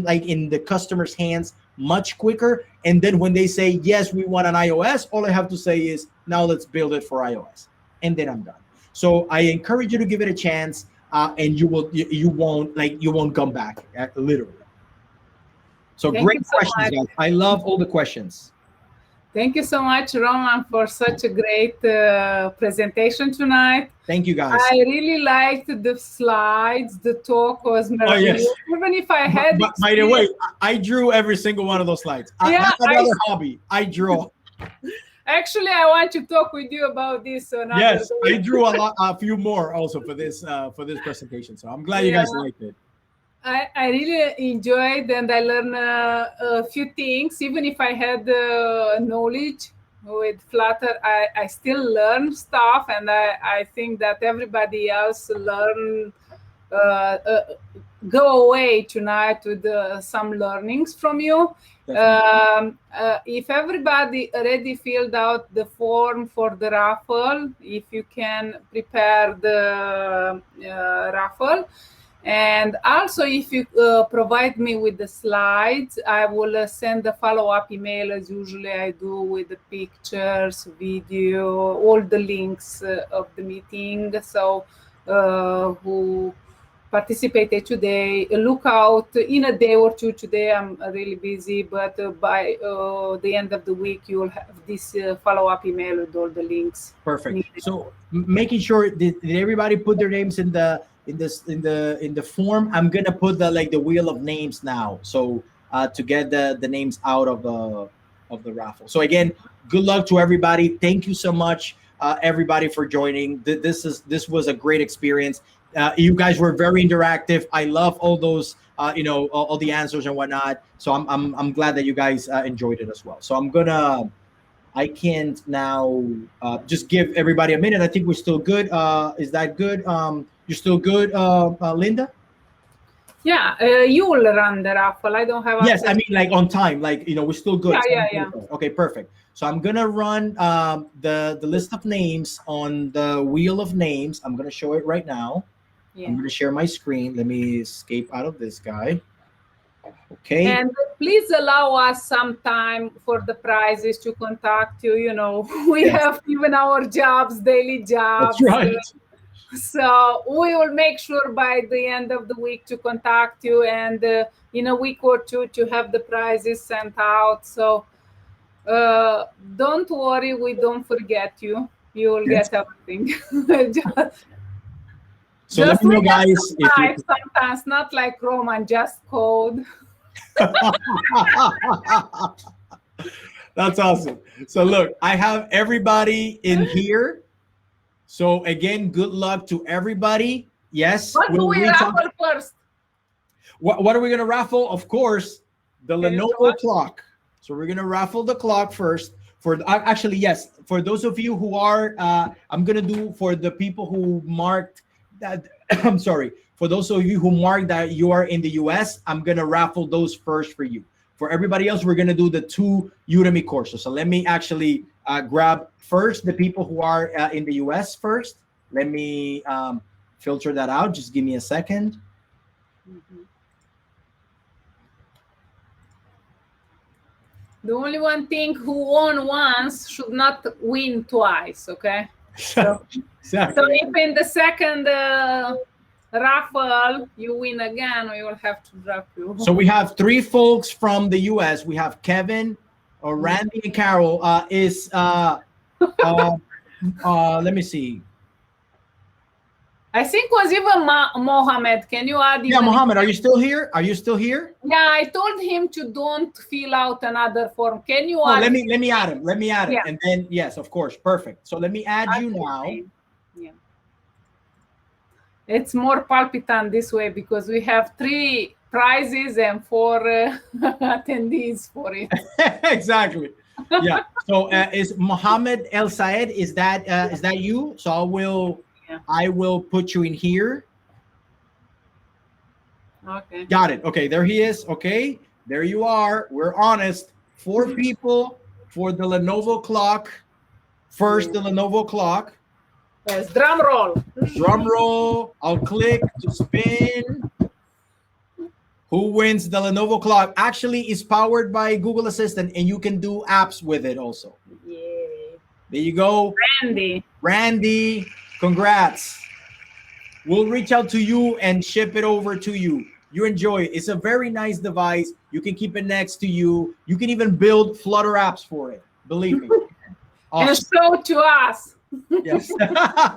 Speaker 2: like in the customer's hands much quicker. And then when they say, yes, we want an iOS, all I have to say is, now let's build it for iOS. And then I'm done. So I encourage you to give it a chance. And you won't come back, literally. So
Speaker 1: Thank
Speaker 2: great
Speaker 1: you so
Speaker 2: questions,
Speaker 1: much.
Speaker 2: guys. I love all the questions.
Speaker 1: Thank you so much, Roman, for such a great presentation tonight.
Speaker 2: Thank you, guys.
Speaker 1: I really liked the slides. The talk was meraviglioso.
Speaker 2: Yes.
Speaker 1: Even if I had
Speaker 2: by the way, I drew every single one of those slides.
Speaker 1: Yeah,
Speaker 2: I have another hobby. I draw.
Speaker 1: Actually, I want to talk with you about this.
Speaker 2: Yes, I drew a few more also for this presentation. So I'm glad you guys liked it.
Speaker 1: I really enjoyed and I learned a few things. Even if I had knowledge with Flutter, I still learn stuff, and I think that everybody else learn go away tonight with some learnings from you. If everybody already filled out the form for the raffle, if you can prepare the raffle, and also if you provide me with the slides, I will send a follow-up email as usually I do with the pictures, video, all the links of the meeting. So who participated today, look out in a day or two. Today I'm really busy, but by the end of the week you will have this follow-up email with all the links.
Speaker 2: Perfect.
Speaker 1: needed.
Speaker 2: So making sure did everybody put their names in the form? I'm gonna put the wheel of names now, so to get the names out of the raffle. So again, good luck to everybody. Thank you so much, everybody, for joining. This was a great experience. You guys were very interactive. I love all those, all the answers and whatnot. So I'm glad that you guys enjoyed it as well. So I can't now just give everybody a minute. I think we're still good. Is that good? You're still good, Linda?
Speaker 1: Yeah, you will run the raffle. I don't have
Speaker 2: Yes, I
Speaker 1: access.
Speaker 2: mean like on time, like we're still good.
Speaker 1: Yeah.
Speaker 2: Okay, perfect. So I'm gonna run the list of names on the wheel of names. I'm gonna show it right now. I'm gonna share my screen. Let me escape out of this guy. Okay.
Speaker 1: And please allow us some time for the prizes to contact you. You know, we
Speaker 2: Yes,
Speaker 1: have even our jobs, daily
Speaker 2: that's
Speaker 1: jobs.
Speaker 2: right.
Speaker 1: So we will make sure by the end of the week to contact you, and in a week or two to have the prizes sent out. So don't worry, we don't forget you. You will
Speaker 2: Yes.
Speaker 1: get everything. just,
Speaker 2: So let
Speaker 1: just
Speaker 2: me
Speaker 1: we
Speaker 2: know,
Speaker 1: have
Speaker 2: guys,
Speaker 1: some
Speaker 2: if you.
Speaker 1: time sometimes, not like Roman, just code.
Speaker 2: That's awesome. So look, I have everybody in here. So again, good luck to everybody. Yes,
Speaker 1: What do
Speaker 2: we'll
Speaker 1: we
Speaker 2: reach out.
Speaker 1: raffle first?
Speaker 2: What are we gonna raffle? Of course, the
Speaker 1: Can you show
Speaker 2: Lenovo
Speaker 1: us?
Speaker 2: clock. So we're gonna raffle the clock first. For actually, yes, for those of you who are, I'm gonna do for the people who marked that. I'm sorry. For those of you who marked that you are in the US, I'm gonna raffle those first for you. For everybody else, we're gonna do the 2 Udemy courses. So let me actually grab first the people who are in the US first. Let me filter that out. Just give me a second.
Speaker 1: Mhm. The only one thing who won once should not win twice, okay? So, so
Speaker 2: Exactly.
Speaker 1: if in the second raffle you win again, we will have to drop you.
Speaker 2: So we have 3 folks from the US. We have Kevin, Randy, and Carol. Let me see.
Speaker 1: I think was even Mohammed. Can you add
Speaker 2: Yeah,
Speaker 1: even?
Speaker 2: Mohammed, are you still here? Are you still here?
Speaker 1: Yeah, I told him to don't fill out another form. Can you
Speaker 2: Oh,
Speaker 1: add?
Speaker 2: let me add him. Let me add him.
Speaker 1: Yeah.
Speaker 2: And then yes, of course, perfect. So let me add you now.
Speaker 1: Yeah. It's more palpitant this way because we have 3 prizes and 4 attendees for it.
Speaker 2: Exactly. Yeah. So is Mohammed El Saed? Is that you? So
Speaker 1: Yeah.
Speaker 2: I will put you in here.
Speaker 1: Okay.
Speaker 2: Got it. Okay, there he is. Okay, there you are. We're honest. 4 people for the Lenovo clock. First, the Lenovo clock.
Speaker 1: Yes, drum roll.
Speaker 2: Drum roll. I'll click to spin. Who wins the Lenovo clock? Actually, is powered by Google Assistant, and you can do apps with it also.
Speaker 1: Yay.
Speaker 2: There you go.
Speaker 1: Randy.
Speaker 2: Randy, congrats. We'll reach out to you and ship it over to you. You enjoy it. It's a very nice device. You can keep it next to you. You can even build Flutter apps for it. Believe me.
Speaker 1: And
Speaker 2: Awesome.
Speaker 1: show to us.
Speaker 2: Yes.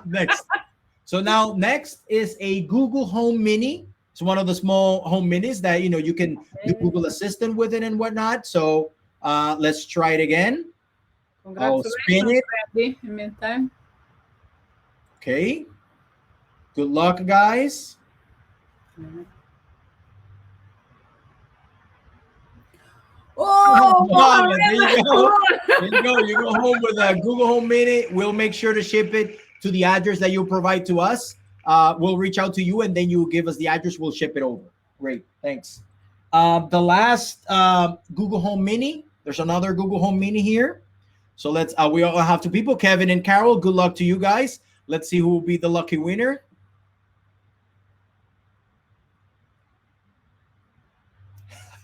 Speaker 2: Next. So now next is a Google Home Mini. It's one of the small home minis that you can do Google Assistant with it and whatnot. So let's try it again. I'll spin
Speaker 1: Congratulations,
Speaker 2: it.
Speaker 1: Randy, in the meantime.
Speaker 2: Okay. Good luck, guys.
Speaker 1: Oh,
Speaker 2: Mohammed, there you go.
Speaker 1: Mohammed.
Speaker 2: There you go. You go home with a Google Home Mini. We'll make sure to ship it to the address that you provide to us. We'll reach out to you and then you give us the address. We'll ship it over. Great. Thanks. The last Google Home Mini. There's another Google Home Mini here. So let's. We all have 2 people, Kevin and Carol. Good luck to you guys. Let's see who will be the lucky winner.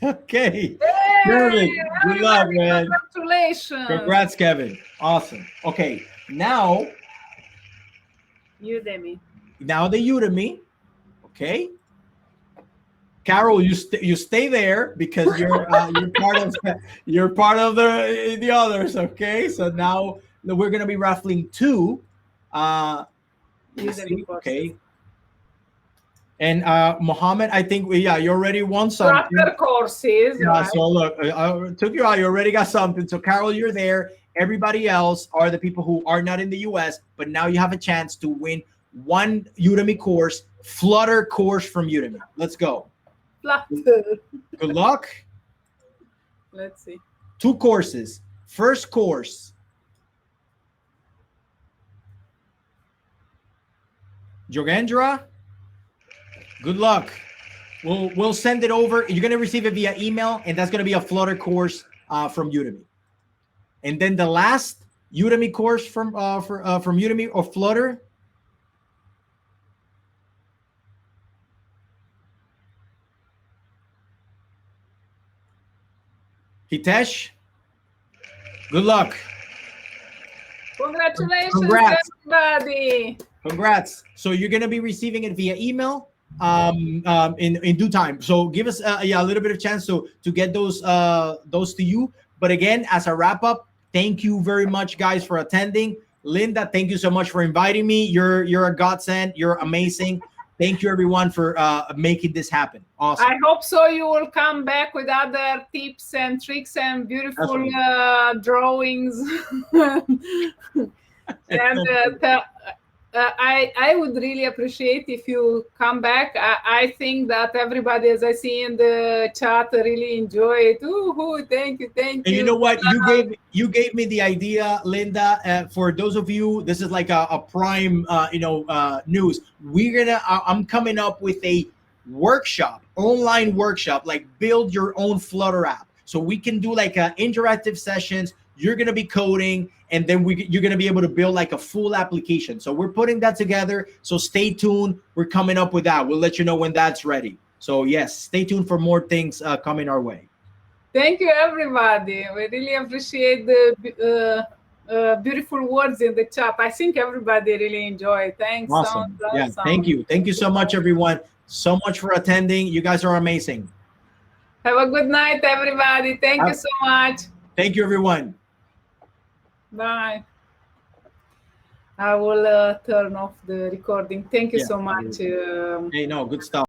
Speaker 2: Okay. Kevin, good luck, man.
Speaker 1: Congratulations.
Speaker 2: Congrats, Kevin. Awesome. Okay. Now
Speaker 1: Udemy.
Speaker 2: the Udemy. Okay. Carol, you stay there because you're part of the others. Okay. So now we're gonna be raffling 2.
Speaker 1: Udemy courses.
Speaker 2: Okay. And Mohammed, I think you already won something.
Speaker 1: Flutter courses.
Speaker 2: Yeah,
Speaker 1: Right?
Speaker 2: so look, I took you out. You already got something. So, Carol, you're there. Everybody else are the people who are not in the US, but now you have a chance to win 1 Udemy course, Flutter course from Udemy. Let's go.
Speaker 1: Flutter.
Speaker 2: Good luck.
Speaker 1: Let's see.
Speaker 2: 2 courses. First course, Jogendra. Good luck. We'll send it over. You're gonna receive it via email, and that's gonna be a Flutter course from Udemy. And then the last Udemy course from Udemy or Flutter. Hitesh, good luck.
Speaker 1: Congratulations,
Speaker 2: Congrats.
Speaker 1: everybody.
Speaker 2: Congrats. So you're going to be receiving it via email in due time. So give us a little bit of chance to get those to you. But again, as a wrap up, thank you very much, guys, for attending. Linda, thank you so much for inviting me. You're a godsend. You're amazing. Thank you, everyone, for making this happen. Awesome.
Speaker 1: I hope so. You will come back with other tips and tricks and beautiful drawings. And I would really appreciate if you come back. I think that everybody, as I see in the chat, really enjoy it. Ooh, thank you.
Speaker 2: And you know what? You gave me the idea, Linda. For those of you, this is like a prime, news. I'm coming up with a workshop, online workshop, like build your own Flutter app. So we can do like interactive sessions. You're gonna be coding, and then you're gonna be able to build like a full application. So we're putting that together. So stay tuned. We're coming up with that. We'll let you know when that's ready. So yes, stay tuned for more things coming our way.
Speaker 1: Thank you, everybody. We really appreciate the beautiful words in the chat. I think everybody really enjoyed. Thanks.
Speaker 2: Awesome. Yeah, thank you. Thank you so much, everyone. So much for attending. You guys are amazing.
Speaker 1: Have a good night, everybody. Thank you so much.
Speaker 2: Thank you, everyone.
Speaker 1: Bye. I will turn off the recording. Thank you so much.
Speaker 2: Hey, no, good stuff.